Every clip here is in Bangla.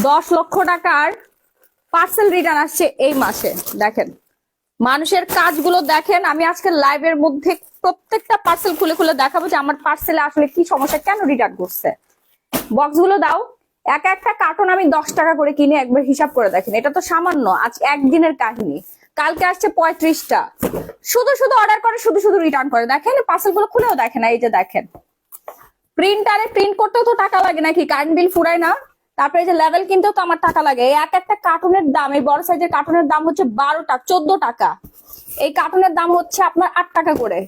10 লক্ষ টাকার পার্সেল রিটার্ন আসছে এই মাসে। দেখেন মানুষের কাজগুলো দেখেন। আমি আজকে লাইভের মধ্যে প্রত্যেকটা পার্সেল খুলে খুলে দেখাবো যে আমার পার্সেলে আসলে কি সমস্যা, কেন রিটার্ন করছে। বক্সগুলো দাও। একটা কার্টন আমি 10 টাকা করে কিনে একবার হিসাব করে দেখেন, এটা তো সামান্য। আজ একদিনের কাহিনী, কালকে আসছে 35টা। শুধু শুধু অর্ডার করে, শুধু শুধু রিটার্ন করে। দেখেন পার্সেল গুলো খুলেও দেখেন না। এই যে দেখেন, প্রিন্টারে প্রিন্ট করতেও তো টাকা লাগে নাকি, কারেন্ট বিল ফুরায় না? তারপরে যে লেভেল কিনতেও তো আমার টাকা লাগে। এই একটা কার্টুনের দাম, এই বড় সাইজের কার্টুনের দাম হচ্ছে 14 টাকা। এই কার্টুনের দাম হচ্ছে আপনার 8 টাকা করে।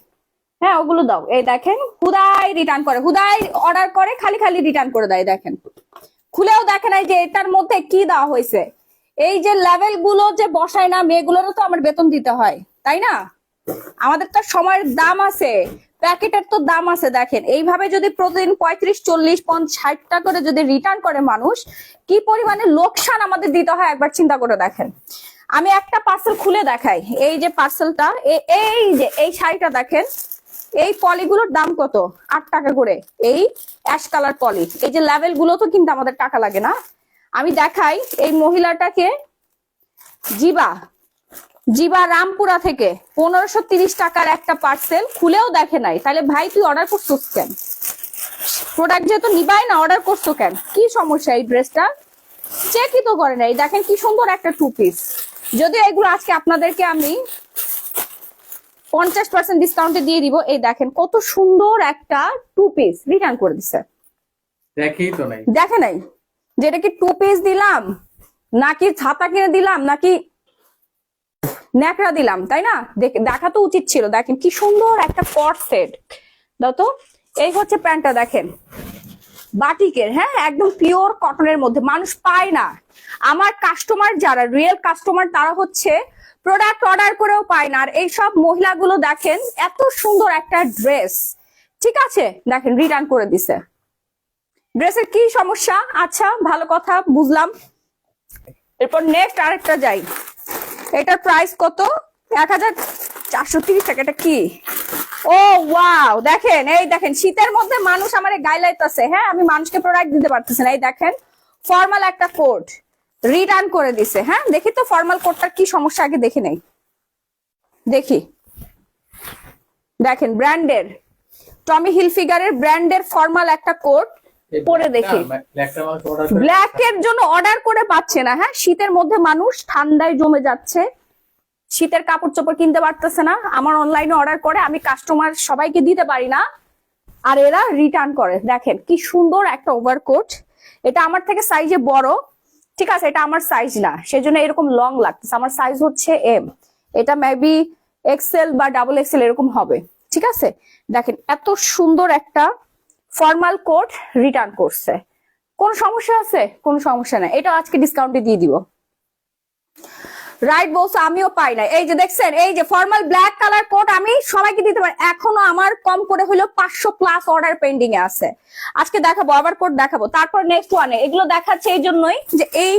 হ্যাঁ ওগুলো দাও। এই দেখেন হুদাই রিটার্ন করে, হুদাই অর্ডার করে, খালি খালি রিটার্ন করে দেয়। দেখেন খুলেও দেখেন এই যে এটার মধ্যে কি দেওয়া হয়েছে। এই যে লেভেল গুলো যে বসায় না, মেয়েগুলোরও তো আমার বেতন দিতে হয়, তাই না? আমাদের তো সময়ের দাম আছে, প্যাকেটের তো দাম আছে। দেখেন এইভাবে যদি প্রতিদিন 35, 40, 50, 60 করে যদি রিটার্ন করে মানুষ, কি পরিমাণে লোকসান আমাদের দিতে হয় একবার চিন্তা করে দেখেন। আমি একটা পার্সেল খুলে দেখাই। এই যে পার্সেলটা, এই যে এই শাড়িটা দেখেন, এই পলিগুলোর দাম কত? 8 টাকা করে। এই অ্যাশ কালার পলি, এই যে লেভেল গুলো তো কিন্তু আমাদের টাকা লাগে না। আমি দেখাই এই মহিলাটাকে, জিবা জিবা রামপুরা থেকে 1530 টাকার একটা পার্সেল খুলেও দেখে নাই। তাহলে ভাই তুই অর্ডার করছিস কেন? প্রোডাক্ট যেহেতু নিবাই না, অর্ডার করছো কেন? কি সমস্যা? এই ড্রেসটা চেকই তো করে নাই। দেখেন কি সুন্দর একটা 2 পিস। যদিও এগুলো আজকে আপনাদেরকে আমি 50% ডিসকাউন্টে দিয়ে দিব। এই দেখেন কত সুন্দর একটা 2 পিস রিটার্ন করে দিছে। দেখেই তো নাই, দেখে নাই যেটা কি 2 পিস দিলাম, নাকি ছাতা কিনে দিলাম, নাকি ন্যাকড়া দিলাম, তাই না? দেখা তো উচিত ছিল। দেখেন কি সুন্দর একটা কট সেট দাও তো। এই হচ্ছে প্যান্টটা দেখেন, বাটিকের, হ্যাঁ একদম পিওর কটনের মধ্যে। মানুষ পায় না, আমার কাস্টমার যারা রিয়েল কাস্টমার তারা হচ্ছে প্রোডাক্ট অর্ডার করেও পায় না। আর এইসব মহিলাগুলো দেখেন এত সুন্দর একটা ড্রেস, ঠিক আছে দেখেন রিটার্ন করে দিছে। ড্রেসের কি সমস্যা? আচ্ছা ভালো কথা, বুঝলাম। এরপর নেক্সট আরেকটা যাই। এটার প্রাইস কত? 1430 টাকা। এটা কি? ও ওয়াও, দেখেন এই দেখেন শীতের মধ্যে মানুষ আমার গায়ে লাইতেছে। হ্যাঁ আমি মানুষকে প্রোডাক্ট দিতে পারতেছি না। এই দেখেন ফর্মাল একটা কোট রিটার্ন করে দিছে। হ্যাঁ দেখি তো ফর্মাল কোটটার কি সমস্যা, আগে দেখে নেই। দেখি, দেখেন ব্র্যান্ডের, টমি হিলফিগারের ব্র্যান্ডের ফর্মাল একটা কোট পরে দেখি। ব্ল্যাক এর জন্য অর্ডার করে পাচ্ছে না। হ্যাঁ শীতের মধ্যে মানুষ ঠান্ডায় জমে যাচ্ছে, শীতের কাপড় চোপড় কিনতে পারতেছে না, আমার অনলাইনে অর্ডার করে, আমি কাস্টমার সবাইকে দিতে পারি না, আর এরা রিটার্ন করে। দেখেন কি সুন্দর একটা ওভারকোট। এটা আমার থেকে সাইজে বড়, ঠিক আছে, এটা আমার সাইজ না, সেজন্য এরকম লং লাগতেছে। আমার সাইজ হচ্ছে এম, এটা মেবি এক্সেল বা ডাবল এক্সেল এরকম হবে, ঠিক আছে। দেখেন এত সুন্দর একটা ফর্মাল কোট রিটার্ন করছে। কোন সমস্যা আছে? কোন সমস্যা নাই, এটা আজকে ডিসকাউন্টে দিয়ে দিব। রাইট বলছো, আমিও পাই না। এই যে দেখছেন, এই যে ফর্মাল ব্ল্যাক কালার কোট আমি সবাইকে দিতে পারি। এখনো আমার কম করে হলো 500+ অর্ডার পেন্ডিং এ আছে। আজকে দেখাবো, আবার কোট দেখাবো, তারপর নেক্সট ওয়ানে। এগুলো দেখাচ্ছে এই জন্যই যে এই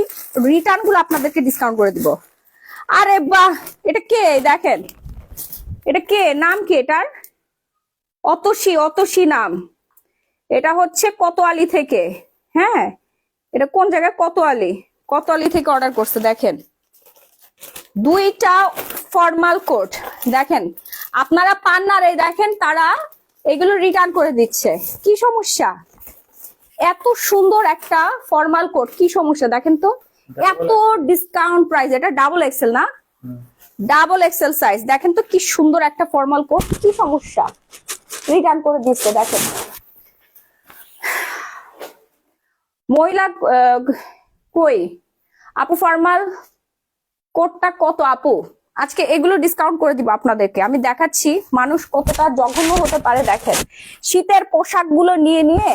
রিটার্ন গুলো আপনাদেরকে ডিসকাউন্ট করে দিব। আরে বাহ, এটা কে? দেখেন এটা কে, নাম কি এটার? অতসী নাম। এটা হচ্ছে কোতোয়ালি থেকে। হ্যাঁ এটা কোন জায়গায়? কোতোয়ালি থেকে অর্ডার করছে। দেখেন দুইটা ফর্মাল কোট, দেখেন আপনারা পান না রে। দেখেন তারা এগুলো রিটার্ন করে দিচ্ছে। কি সমস্যা? এত সুন্দর একটা ফর্মাল কোট, কি সমস্যা দেখেন তো? এত ডিসকাউন্ট প্রাইস। এটা ডাবল এক্সেল না? Double XL size. দেখেন তো কি সুন্দর একটা ফর্মাল কোট, কি সমস্যা? রিটার্ন করে দিচ্ছে। দেখেন মহিলা কই আপু, ফর্মাল কোটটা কত আপু? আজকে এগুলো ডিসকাউন্ট করে দিব আপনাদেরকে। আমি দেখাচ্ছি মানুষ কতটা জঘন্য হতে পারে। দেখেন শীতের পোশাক গুলো নিয়ে নিয়ে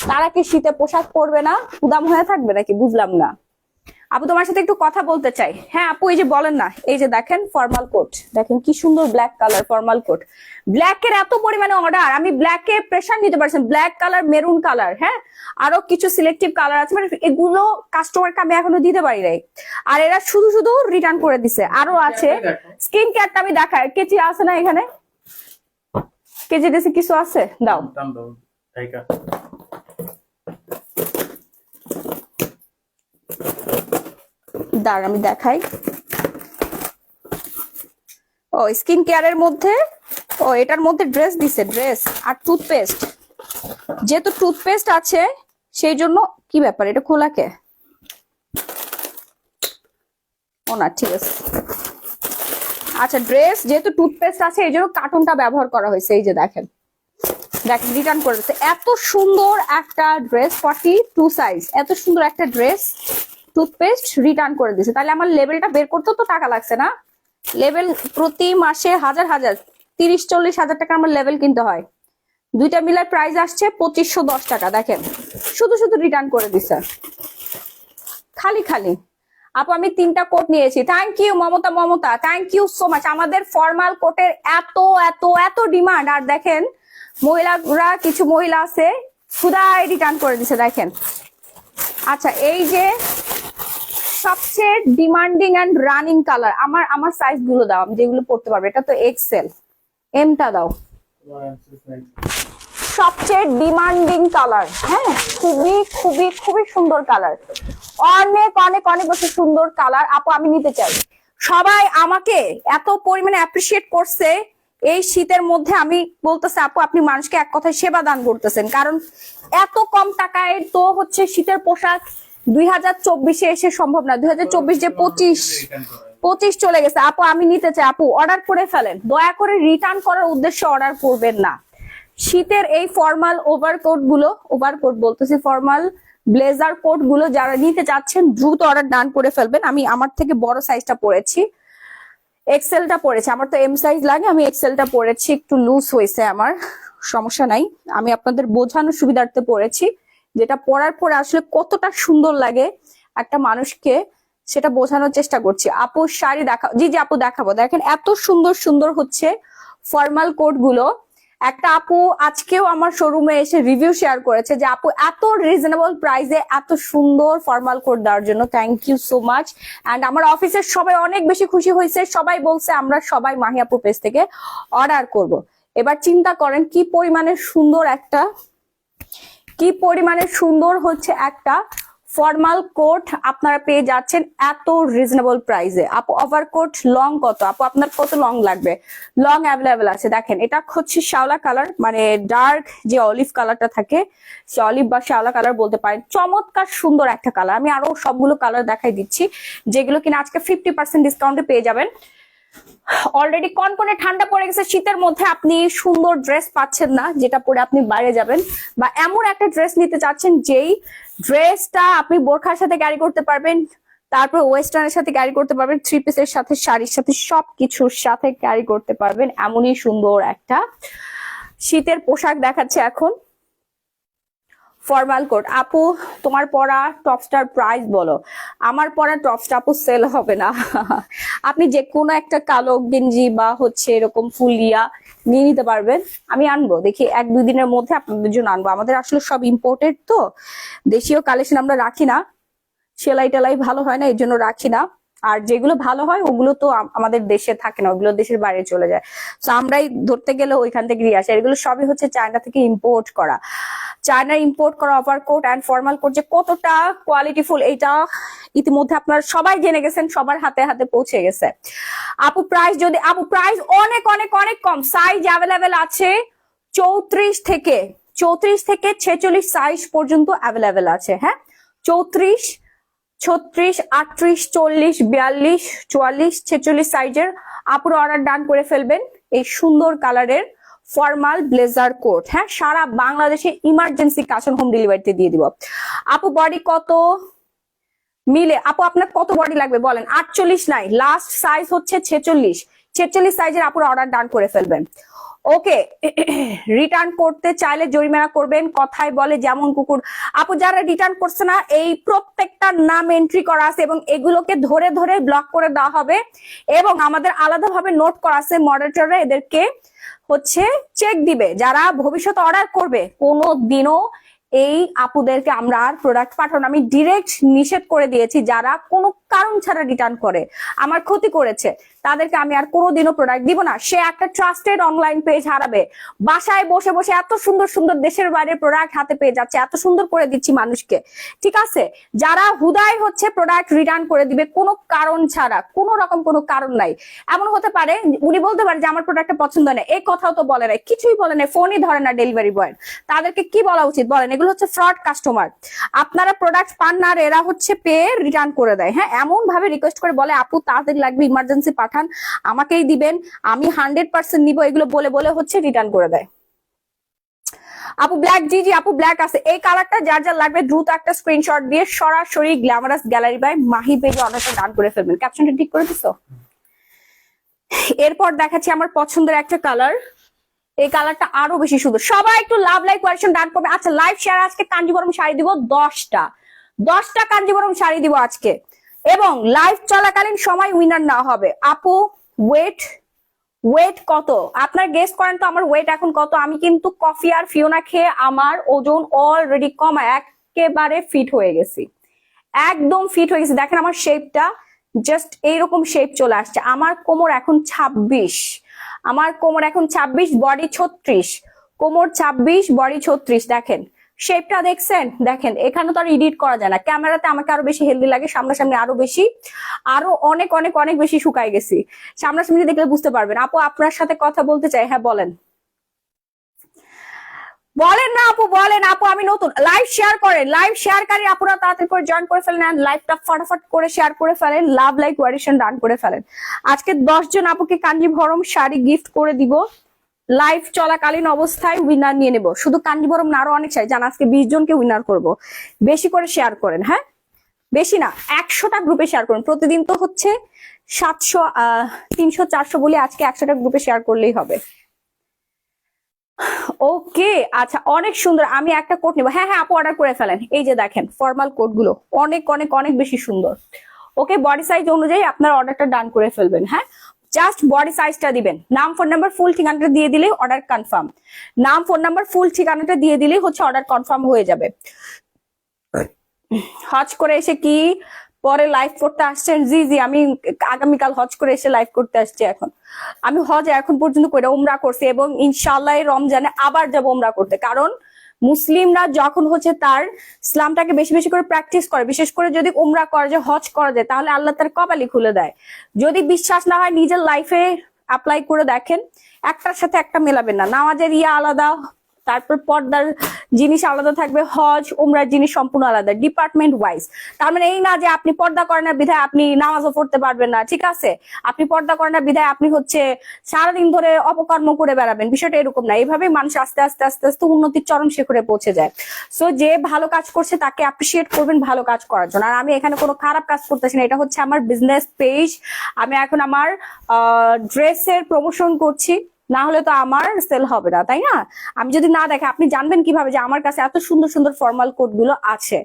তারা কি শীতে পোশাক পরবে না, উদাম হয়ে থাকবে নাকি? বুঝলাম না। আপু তোমার সাথে একটু কথা বলতে চাই। হ্যাঁ আপু এই যে বলেন না, এই যে দেখেন ফর্মাল কোট, দেখেন কি সুন্দর black colour formal coat. Black এর এত পরিমাণে অর্ডার, আমি ব্ল্যাক এ প্রেশার নিতে পারছেন। ব্ল্যাক কালার, মেরুন কালার, হ্যাঁ আরো কিছু সিলেক্টিভ কালার আছে, মানে এগুলো কাস্টমারকে আমি এখনো দিতে পারি নাই। আর এরা শুধু শুধু রিটার্ন করে দিছে। আরো আছে স্কিন কেয়ারটা, আমি দেখাই। কেচি আছে না এখানে? কেচি টেসি কিছু আছে? দাও। দাঁড়ান আমি দেখাই। ও স্কিন কেয়ারের মধ্যে, ও এটার মধ্যে ড্রেস দিছে, ড্রেস আর টুথপেস্ট। যেহেতু টুথপেস্ট আছে সেই জন্য কি ব্যাপার, এটা খোলা কে? ও না, ঠিক আছে। আচ্ছা, ড্রেস যেহেতু টুথপেস্ট আছে এই জন্য কার্টুনটা ব্যবহার করা হয়েছে। এই যে দেখেন, দেখেন রিটার্ন করে দিচ্ছে। এত সুন্দর একটা ড্রেস, 42 সাইজ, এত সুন্দর একটা ড্রেস টুথপেস্ট রিটার্ন করে দিচ্ছে। তাহলে আমার লেভেলটা বের করতে তো টাকা লাগছে না? লেভেল প্রতি মাসে হাজার হাজার 30-40 হাজার টাকা আমার লেভেল কিনতে হয়। দুইটা মিলার প্রাইস আসছে 2510 টাকা। দেখেন শুধু শুধু রিটার্ন করে দিচ্ছে খালি খালি। আপু আমি 3টা কোট নিয়েছি। Thank you Mamata, Mamata thank you so much. আমাদের ফর্মাল কোটের এত এত এত ডিমান্ড। আর দেখেন মহিলারা, কিছু মহিলা আছে খুদাই রিটার্ন করে দিছে। দেখেন, আচ্ছা এই যে সবচেয়ে ডিমান্ডিং এন্ড রানিং কালার, আমার সাইজ গুলো দাও, আমি যেগুলো পড়তে পারবো। এটা তো এক্সেল, এমটা দাও। সবচেয়ে ডিমান্ডিং কালার, হ্যাঁ খুবই খুবই খুবই সুন্দর কালার, অনেক অনেক অনেক বেশি সুন্দর কালার। আপু আমি নিতে চাই। সবাই আমাকে এত পরিমাণে অ্যাপ্রিসিয়েট করছে এই শীতের মধ্যে। আমি বলতেছি আপু আপনি মানুষকে এক কথায় সেবা দান করতেছেন, কারণ এত কম টাকায় তো হচ্ছে শীতের পোশাক 2024-এ এসে সম্ভব না। 2024 যে 25 চলে গেছে। আপু আমি নিতে চাই। আপু অর্ডার করে ফেলেন, দয়া করে রিটার্ন করার উদ্দেশ্যে অর্ডার করবেন না। শীতের এই ফর্মাল ওভারকোট গুলো, ওভারকোট বলতেছি, ফর্মাল ব্লেজার কোট গুলো যারা নিতে চাচ্ছেন দ্রুত অর্ডার ডান করে ফেলবেন। আমি আমার থেকে বড় সাইজটা পরেছি, এক্সেলটা পরেছি। আমার তো এম সাইজ লাগে, আমি এক্সেলটা পরেছি, একটু লুজ হয়েছে আমার, সমস্যা নাই। আমি আপনাদের বোঝানোর সুবিধার্থে পরেছি, যেটা পরার পরে আসলে কতটা সুন্দর লাগে একটা মানুষকে সেটা বোঝানোর চেষ্টা করছি। আপু শাড়ি দেখা, জি জি আপু দেখাবো। দেখেন এত সুন্দর সুন্দর হচ্ছে ফর্মাল কোট গুলো। একটা আপু আজকেও আমার শোরুমে এসে রিভিউ শেয়ার করেছে যে আপু এত রিজনেবল প্রাইসে এত সুন্দর ফর্মাল কোট দেওয়ার জন্য thank you so much. And আমার অফিসের সবাই অনেক বেশি খুশি হয়েছে, সবাই বলছে আমরা সবাই মাহি আপু পেজ থেকে অর্ডার করব। এবার চিন্তা করেন কি পরিমাণে সুন্দর একটা, কি পরিমাণে সুন্দর হচ্ছে একটা ফর্মাল কোট আপনারা পেয়ে যাচ্ছেন এত রিজনেবল প্রাইসে। আপু ওভারকোট লং কত? আপু আপনার কত লং লাগবে? লং অ্যাভেলেবেল আছে। দেখেন এটা হচ্ছে শ্যাওলা কালার, মানে ডার্ক যে অলিভ কালারটা থাকে, সে অলিভ বা শ্যাওলা কালার বলতে পারেন। চমৎকার সুন্দর একটা কালার। আমি আরো সবগুলো কালার দেখাই দিচ্ছি যেগুলো কিনা আজকে 50% ডিসকাউন্টে পেয়ে যাবেন। অলরেডি কনকনে ঠান্ডা পড়ে গেছে, শীতের মধ্যে আপনি সুন্দর ড্রেস পাচ্ছেন না যেটা পরে আপনি বাইরে যাবেন, বা এমন একটা ড্রেস নিতে চাচ্ছেন যেই ড্রেসটা আপনি বোরখার সাথে ক্যারি করতে পারবেন, তারপর ওয়েস্টার্নের সাথে ক্যারি করতে পারবেন, থ্রি পিসের সাথে, শাড়ির সাথে, সবকিছুর সাথে ক্যারি করতে পারবেন। এমনই সুন্দর একটা শীতের পোশাক দেখাচ্ছে এখন ফর্মাল কোট। আপু তোমার পরা টপসটার প্রাইস বলো। আমার পরা টপসটা আপু সেল হবে না। আপনি যে কোনো একটা কালো গেঞ্জি বা হচ্ছে এরকম ফুলিয়া নিয়ে নিতে পারবেন। আমি আনবো, দেখি 1-2 দিনের মধ্যে আপনাদের জন্য আনবো। আমাদের আসলে সব ইম্পোর্টেড তো, দেশীয় কালেকশন আমরা রাখি না, সেলাই টেলাই ভালো হয় না এর জন্য রাখি না। আর যেগুলো ভালো হয় ওগুলো তো আমাদের দেশে থাকে না, ওগুলো দেশের বাইরে চলে যায়। তো আমরাই ধরতে গেলে ওইখান থেকে নিয়ে আসি। এগুলো সবই হচ্ছে চায়না থেকে ইম্পোর্ট করা। চায়না ইম্পোর্ট করা ওভারকোট এন্ড ফর্মাল কোট যে কতটা কোয়ালিটিফুল এইটা ইতিমধ্যে আপনারা সবাই জেনে গেছেন, সবার হাতে হাতে পৌঁছে গেছে। আপু প্রাইস যদি, আপু প্রাইস অনেক অনেক অনেক কম। সাইজ অ্যাভেলেবেল আছে 34 থেকে 46 সাইজ পর্যন্ত অ্যাভেলেবেল আছে। হ্যাঁ 34, 36, 38, 40, 42, 44, 46 সাইজের আপুর অর্ডার ডান করে ফেলবেন এই সুন্দর কালারের ফর্মাল ব্লেজার কোট। হ্যাঁ সারা বাংলাদেশে ইমার্জেন্সি ক্যাশ অন হোম ডেলিভারিতে দিয়ে দিব। আপু বডি কত মিলে, আপু আপনার কত বডি লাগবে বলেন? 48 নাই, লাস্ট সাইজ হচ্ছে 46 সাইজের আপুর অর্ডার ডান করে ফেলবেন। ওকে, রিটার্ন করতে চাইলে জরিমানা করবেন, কথায় বলে যেমন কুকুর। আপু যারা রিটার্ন করছে না এই প্রত্যেকটা নাম এন্ট্রি করা আছে এবং এগুলোকে ধরে ধরে ব্লক করে দেওয়া হবে, এবং আমাদের আলাদাভাবে নোট করা আছে, মডারেটররা এদেরকে হচ্ছে চেক দিবে। যারা ভবিষ্যতে অর্ডার করবে কোনো দিনও এই আপুদেরকে আমরা আর প্রোডাক্ট পাঠানো, আমি ডিরেক্ট নিষেধ করে দিয়েছি। যারা কোনো কারণ ছাড়া রিটার্ন করে আমার ক্ষতি করেছে তাদেরকে আমি আর কোনোদিনও প্রোডাক্ট দিব না। সে একটা ট্রাস্টেড অনলাইন পেজ হারাবে। বাসায় বসে বসে এত সুন্দর সুন্দর দেশের বাইরে প্রোডাক্ট হাতে পেয়ে যাচ্ছে, এত সুন্দর করে দিচ্ছি মানুষকে, ঠিক আছে? যারা হুদাই হচ্ছে প্রোডাক্ট রিটার্ন করে দিবে কোনো কারণ ছাড়া, কোনো রকম কোনো কারণ নাই। এমন হতে পারে উনি বলতে পারে যে আমার প্রোডাক্টটা পছন্দ না, এই কথাও তো বলে নাই, কিছুই বলে নাই, ফোনই ধরে না ডেলিভারি বয়। তাদেরকে কি বলা উচিত বলেন? এগুলো হচ্ছে ফ্রড কাস্টমার। আপনারা প্রোডাক্ট পান না আর এরা হচ্ছে পেয়ে রিটার্ন করে দেয়। হ্যাঁ, এমন ভাবে রিকোয়েস্ট করে বলে আপু তাড়াতাড়ি লাগবে, ইমার্জেন্সি পাঠান, আমাকেই দিবেন, আমি 100% নিব, এগুলো বলে বলে হচ্ছে রিটার্ন করে দেয়। আপু ব্ল্যাক, জি জি আপু ব্ল্যাক আছে। এই কালারটা যার যার লাগবে দ্রুত একটা স্ক্রিনশট দিয়ে সরাসরি গ্ল্যামারাস গ্যালারি বাই মাহি পেজে অর্ডারটা ডান করে ফেলবেন। ক্যাপশনটা ঠিক করে দিছো? এরপর দেখাচ্ছি আমার পছন্দের একটা কালার। এই কালারটা আরো বেশি সুন্দর। সবাই একটু লাভ লাইক কোয়ারেকশন ডান করবে। আচ্ছা, লাইভ শেয়ার আজকে কাঞ্জিবরম শাড়ি দিব 10টা কাঞ্জিবরম শাড়ি দিব আজকে, এবং লাইভ চলাকালীন সময় উইনার না হবে। আপু ওয়েট কত আপনার গেস করেন তো? আমার ওয়েট এখন কত? আমি কিন্তু কফি আর ফিওনা খেয়ে আমার ওজন অলরেডি কমা একেবারে ফিট হয়ে গেছি, একদম ফিট হয়ে গেছি। দেখেন আমার শেপটা জাস্ট এইরকম শেপ চলে আসছে। আমার কোমর এখন 26, আমার কোমর এখন 26, বডি 36, কোমর 26, বডি 36। দেখেন শেপটা দেখছেন? দেখেন এখানে তো আর এডিট করা যায় না, ক্যামেরাতে আমাকে আরো বেশি হেলদি লাগে, সামনাসামনি আরো বেশি, আরো অনেক অনেক অনেক বেশি শুকাই গেছি। সামনাসামনি দেখলে বুঝতে পারবেন। আপু আপনার সাথে কথা বলতে চাই। হ্যাঁ বলেন, বলেন না আপু, বলেন আপু। আমি নতুন, লাইভ শেয়ার করেন, লাইভ শেয়ারকারী আপুরা তাড়াতাড়ি করে জয়েন করে ফেলেন, লাইভটা ফটাফট করে শেয়ার করে ফেলেন, লাভ লাইক ওয়ারিশন ডান করে ফেলেন। আজকে 10 জন আপুকে কাঞ্জিভরম শাড়ি গিফট করে দিব, লাইভ চলাকালীন অবস্থায় উইনার নিয়ে নেব। শুধু কাঞ্জিভরম না, আরো অনেক শাড়ি, জান আজকে 20 জনকে উইনার করব। বেশি করে শেয়ার করেন, হ্যাঁ বেশি না, 100টা গ্রুপে শেয়ার করুন। প্রতিদিন তো হচ্ছে 700 300 400 বলে, আজকে 100টা গ্রুপে শেয়ার করলেই হবে। ওকে আচ্ছা, অনেক সুন্দর। আমি একটা কোট নিব। হ্যাঁ হ্যাঁ আপু অর্ডার করে ফেলেন। এই যে দেখেন ফর্মাল কোট গুলো অনেক অনেক অনেক বেশি সুন্দর। ওকে, বডি সাইজ অনুযায়ী আপনার অর্ডারটা ডান করে ফেলবেন। হ্যাঁ, জাস্ট বডি সাইজটা দিবেন, নাম ফোন নাম্বার ফুল ঠিকানাটা দিয়ে দিলেই অর্ডার কনফার্ম। নাম ফোন নাম্বার ফুল ঠিকানাটা দিয়ে দিলেই হচ্ছে অর্ডার কনফার্ম হয়ে যাবে। হজ করে এসে কি পরে লাইভ করতে আসছেন? জি জি, আমি আগামীকাল হজ করে এসে লাইভ করতে আসছি। এখন আমি হজ এখন পর্যন্ত করে উমরা করছি, এবং ইনশাআল্লাহ রমজানে আবার যাব উমরা করতে। কারণ মুসলিমরা যখন হচ্ছে তার ইসলামটাকে বেশি বেশি করে প্র্যাকটিস করে, বিশেষ করে যদি উমরা করা যায়, হজ করা যায়, তাহলে আল্লাহ তার কপালই খুলে দেয়। যদি বিশ্বাস না হয় নিজের লাইফে অ্যাপ্লাই করে দেখেন, একটার সাথে একটা মেলাবেন না। নামাজের ইয়া আলাদা, তারপর পর্দার জিনিস আলাদা থাকবে, হজ উমরার জিনিস সম্পূর্ণ আলাদা, ডিপার্টমেন্ট ওয়াইজ। তার মানে এই না যে আপনি পর্দা করেন না বিধায় আপনি নামাজও পড়তে পারবেন না, ঠিক আছে? আপনি পর্দা করেন না বিধায় আপনি হচ্ছে সারাদিন ধরে অপকর্ম করে বেড়াবেন, বিষয়টা এরকম না। এইভাবে মানুষ আস্তে আস্তে আস্তে আস্তে উন্নতির চরম শিখরে পৌঁছে যায়। সো যে ভালো কাজ করছে তাকে অ্যাপ্রিসিয়েট করবেন ভালো কাজ করার জন্য। আর আমি এখানে কোনো খারাপ কাজ করতেছি না, এটা হচ্ছে আমার বিজনেস পেজ। আমি এখন আমার ড্রেসের প্রমোশন করছি, না হলে তো আমার সেল হবে না, তাই না? আমি যদি না দেখে আপনি জানবেন কিভাবে যে আমার কাছে এত সুন্দর সুন্দর ফর্মাল কোট গুলো আছে,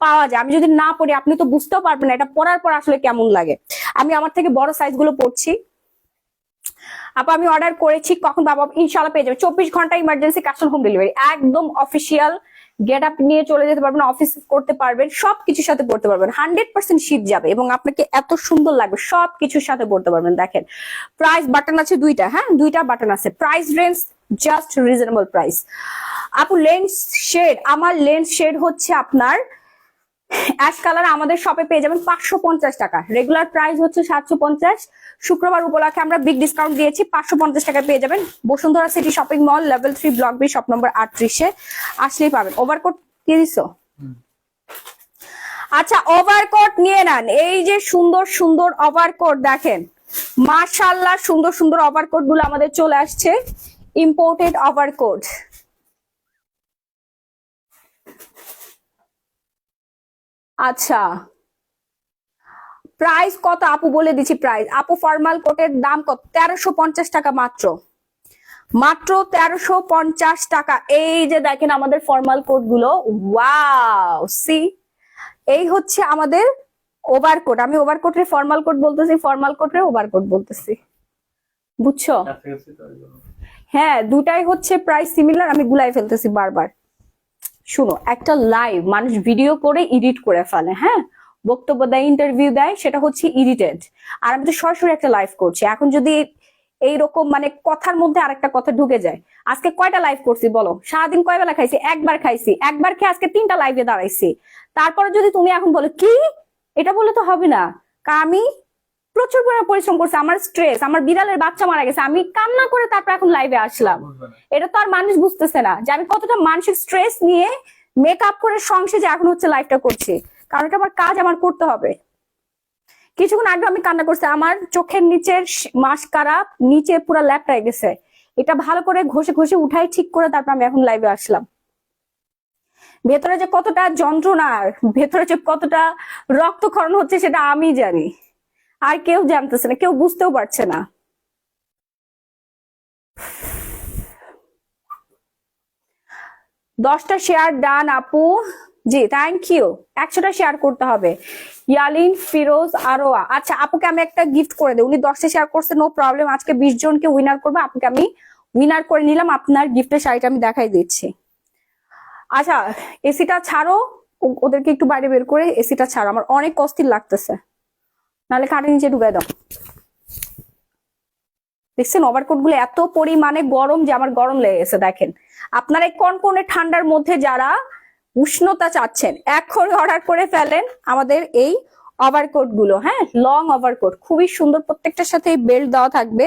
পাওয়া যায়? আমি যদি না পড়ি আপনি তো বুঝতেও পারবেন না এটা পরার পর আসলে কেমন লাগে। আমি আমার থেকে বড় সাইজ গুলো পড়ছি। আপু আমি অর্ডার করেছি, কখন পাবো? ইনশাআল্লাহ পেয়ে যাবে। 24 ঘন্টা emergency cash on home delivery, একদম অফিসিয়াল গেট আপ নিয়ে চলে যেতে পারবেন, অফিস করতে পারবেন, সবকিছুর সাথে পড়তে পারবেন। 100% শীত যাবে এবং আপনাকে এত সুন্দর লাগবে, সবকিছুর সাথে পড়তে পারবেন। দেখেন প্রাইস বাটন আছে 2টা, হ্যাঁ 2টা বাটন আছে। Price range just reasonable price. আপু লেন্স শেড, আমার লেন্স শেড হচ্ছে আপনার অ্যাশ কালার, আমাদের শপে পেয়ে যাবেন 550 টাকা। রেগুলার প্রাইস হচ্ছে 750। শুক্রবার উপলক্ষে আমরা বিগ ডিসকাউন্ট দিয়েছি, 550 টাকায় পেয়ে যাবেন। Bashundhara city shopping mall, level 3 block B, shop number 38-এ আসলেই পাবেন। ওভারকোট কি দিছো? আচ্ছা ওভারকোট নিয়ে নেন। এই যে সুন্দর সুন্দর ওভারকোট দেখেন, মাশাআল্লাহ সুন্দর সুন্দর ওভারকোট গুলো আমাদের চলে আসছে, ইম্পোর্টেড ওভারকোট। আচ্ছা প্রাইস কত আপু বলে দিচ্ছি প্রাইস। আপু ফর্মাল কোটের দাম কত? 1350 টাকা মাত্র, মাত্র 1350 টাকা। এই যে দেখেন আমাদের ফর্মাল কোট গুলো, ওয়াও সি, এই হচ্ছে আমাদের ওভারকোট। আমি ওভারকোটের ফর্মাল কোট বলতেছি, ফর্মাল কোটের ওভারকোট বলতেছি, বুঝছো? হ্যাঁ দুটাই হচ্ছে প্রাইস সিমিলার, আমি গুলাই ফেলতেছি বারবার। শুনো, একটা লাইভ মানুষ ভিডিও করে এডিট করে ফেলে, হ্যাঁ বক্তব্য দেয়, ইন্টারভিউ দেয়, সেটা হচ্ছে ইরিটেট। আর আমি তো সরাসরি একটা লাইভ করছি, এখন যদি এইরকম মানে কথার মধ্যে আরেকটা কথা ঢুকে যায়। আজকে কয়টা লাইভ করছি বলো? সারাদিন কয় বেলা খাইছি? একবার খাইছি, একবার খেয়ে আজকে 3টা লাইভে দাঁড়াইছি। তারপরে যদি তুমি এখন বলো কি, এটা বলে তো হবে না। আমি প্রচুর পরিমাণে পরিশ্রম করছি, আমার স্ট্রেস, আমার বিড়ালের বাচ্চা মারা গেছে, আমি কান্না করে তারপর এখন লাইভে আসলাম। এটা তো আর মানুষ বুঝতেছে না যে আমি কতটা মানসিক স্ট্রেস নিয়ে মেকআপ করে সংসেজে এখন হচ্ছে লাইভটা করছি, কারণ এটা আমার কাজ, আমার করতে হবে। কিছুক্ষণ আগে আমি কান্না করছি, আমার চোখের নিচের মাস্কারা নিচে পুরো ল্যাপটাই গেছে, এটা ভালো করে ঘষে ঘষে উঠাই ঠিক করে তারপর আমি এখন লাইভে আসলাম। ভেতরে যে কতটা যন্ত্রণার, ভেতরে যে কতটা রক্তক্ষরণ হচ্ছে সেটা আমি জানি, আর কেউ জানতেছে না, কেউ বুঝতেও পারছে না। দশটা শেয়ার ডান আপু, জি থ্যাংক ইউ। 100টা শেয়ার করতে হবে। ইয়ালিন ফিরোজ আরোয়া, আচ্ছা আপুকে আমি একটা গিফট করে দেই, উনি 10টা শেয়ার করছে, নো প্রবলেম। আজকে 20 জনকে উইনার করবো, আপুকে আমি উইনার করে নিলাম। আপনার গিফটের শাড়িটা আমি দেখাই দিচ্ছি। আচ্ছা এসিটা ছাড়ো, ওদেরকে একটু বাইরে বের করে এসিটা ছাড়ো, আমার অনেক অস্থির লাগতেছে, নাহলে খাটের নিচে ঢুকাই দাও। দেখছেন ওভারকোট গুলো এত পরিমাণে গরম যে আমার গরম লেগে গেছে। দেখেন আপনারা এই কনকনে ঠান্ডার মধ্যে যারা উষ্ণতা চাচ্ছেন, এখন অর্ডার করে ফেলেন আমাদের এই ওভারকোট গুলো। হ্যাঁ, লং ওভারকোট, খুবই সুন্দর, প্রত্যেকটার সাথে বেল্ট দেওয়া থাকবে,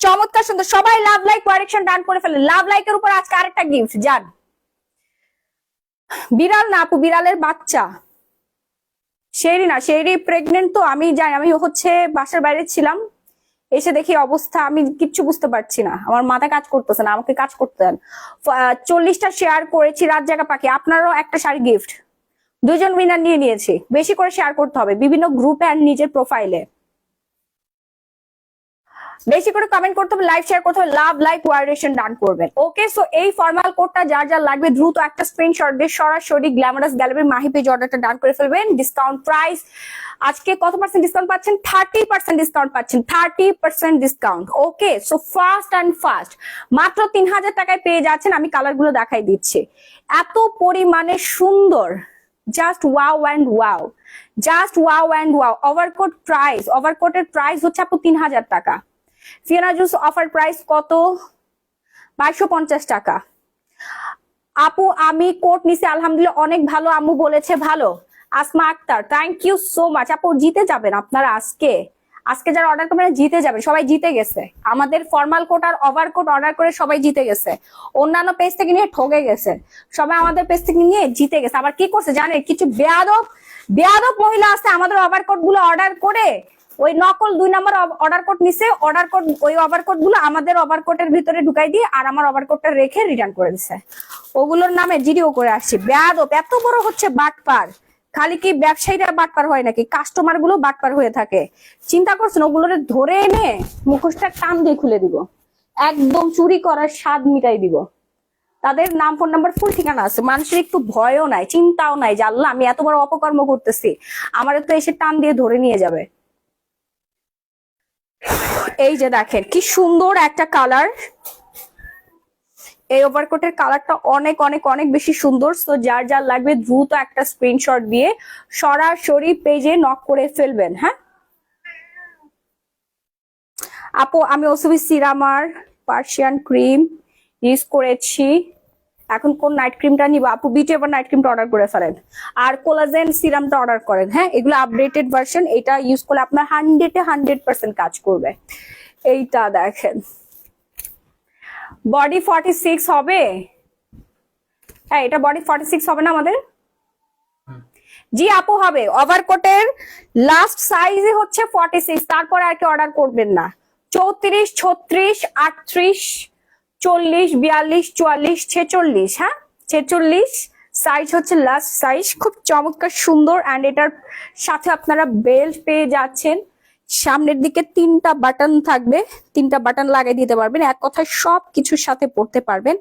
চমৎকার সুন্দর। সবাই লাভ লাইক কোয়ারেকশন ডান করে ফেলেন। লাভ লাইকের উপর আজকে আরেকটা গিফট যান। বিড়াল না আপু, বিড়ালের বাচ্চা। শেরি না, শেরি প্রেগনেন্ট তো আমি জানি, আমি হচ্ছে বাসার বাইরে ছিলাম, এসে দেখি অবস্থা, আমি কিচ্ছু বুঝতে পারছি না, আমার মাথা কাজ করতেছে না, আমাকে কাজ করতে দেন। 40টা শেয়ার করেছি রাত জাগা পাখি, আপনারও একটা শাড়ি গিফট। 2জন উইনার নিয়ে নিয়েছি। বেশি করে শেয়ার করতে হবে বিভিন্ন গ্রুপে আর নিজের প্রোফাইলে, বেশি করে কমেন্ট করতে হবে, লাইভ শেয়ার করতে হবে, লাভ লাইক ওয়ারেশন ডান করবেন। ওকে, সো এই ফর্মাল কোডটা যার যার লাগবে দ্রুত একটা স্ক্রিনশট দিয়ে সরাসরি গ্ল্যামারাস গ্যালারি মাহি পেজ অর্ডারটা ডান করে ফেলবেন। ডিসকাউন্ট প্রাইস আজকে কত পার্সেন্ট ডিসকাউন্ট পাচ্ছেন? 30% ডিসকাউন্ট পাচ্ছেন, 30% discount. Okay, so fast and fast মাত্র 3000 টাকায় পেয়ে যাচ্ছেন। আমি কালার গুলো দেখাই দিচ্ছি, এত পরিমাণে সুন্দর, just wow and wow, just wow and wow. Overcoat price, ওভারকোটের প্রাইস হচ্ছে আপু 3000 টাকা। ফিয়ানা জুস অফার প্রাইস কত? 2250 টাকা। আপু আমি কোট নিছি আলহামদুলিল্লাহ, অনেক ভালো, আম্মু বলেছে ভালো। Asma Akter, thank you so much. আপু জিতে যাবেন আপনারা, আজকে আজকে যারা অর্ডার করবেন জিতে যাবেন, সবাই জিতে গেছে। আমাদের ফর্মাল কোট আর ওভারকোট অর্ডার করে সবাই জিতে গেছে, অন্যান্য পেজ থেকে নিয়ে ঠকে গেছে, সবাই আমাদের পেজ থেকে নিয়ে জিতে গেছে। আবার কি করছে জানেন, কিছু বেয়াদব বেয়াদব মহিলা আছে, আমাদের ওভারকোট গুলো অর্ডার করে ওই নকল 2 নম্বর অর্ডার কোড নিছে, অর্ডার কোড ওই ওভারকোট গুলো আমাদের ওভারকোটের ভিতরে ঢুকাই দিয়ে আর আমার ওভারকোটটা রেখে রিটার্ন করে দিছে। ওগুলোর নামে জিডিও করে আসছি। বেয়াদব, এত বড় হচ্ছে বাটপার। খালি কি ব্যবসায়ীরা বাটপার হয় নাকি, কাস্টমার গুলো বাটপার হয়ে থাকে। চিন্তা করছেন ওগুলোরে ধরে এনে মুখোশটা টান দিয়ে খুলে দিব, একদম চুরি করার স্বাদ মিটাই দিব। তাদের নাম, ফোন নাম্বার, ফুল ঠিকানা আছে। মানুষের একটু ভয়ও নাই, চিন্তাও নাই যে আল্লাহ আমি এত বড় অপকর্ম করতেছি, আমার তো এসে টান দিয়ে ধরে নিয়ে যাবে। এই যে দেখেন কি সুন্দর একটা কালার, এই ওভারকোটের কালারটা অনেক অনেক অনেক বেশি সুন্দর। তো যার যার লাগবে দ্রুত একটা স্ক্রিনশট দিয়ে সরাসরি পেজে নক করে ফেলবেন। হ্যাঁ আপু, আমি ওসবি সিরাম আর পার্সিয়ান ক্রিম ইউজ করেছি, এখন কোন নাইট ক্রিমটা নিব? আপু বিউটি এবার নাইট ক্রিমটা অর্ডার করে ফেলেন, আর কোলাজেন সিরামটা অর্ডার করেন। হ্যাঁ, এগুলো আপডেটেড ভার্সন, এটা ইউজ করলে আপনার 100% কাজ করবে। এইটা দেখেন, বডি 46 হবে। হ্যাঁ, এটা বডি 46 হবে না আমাদের? জি আপু হবে। ওভারকোটের লাস্ট সাইজই হচ্ছে 46, তারপরে আর কি অর্ডার করবেন না। 34, 36, 38, 40, 42, 44, 46। হ্যাঁ 46 সাইজ হচ্ছে লাস্ট সাইজ, খুব চমৎকার সুন্দর। অ্যান্ড এটার সাথে আপনারা বেল্ট পেয়ে যাচ্ছেন, সামনের দিকে 3টা বাটন থাকবে, 3টা বাটন লাগিয়ে দিতে পারবেন, এক কথায় সব কিছুর সাথে পড়তে পারবেন।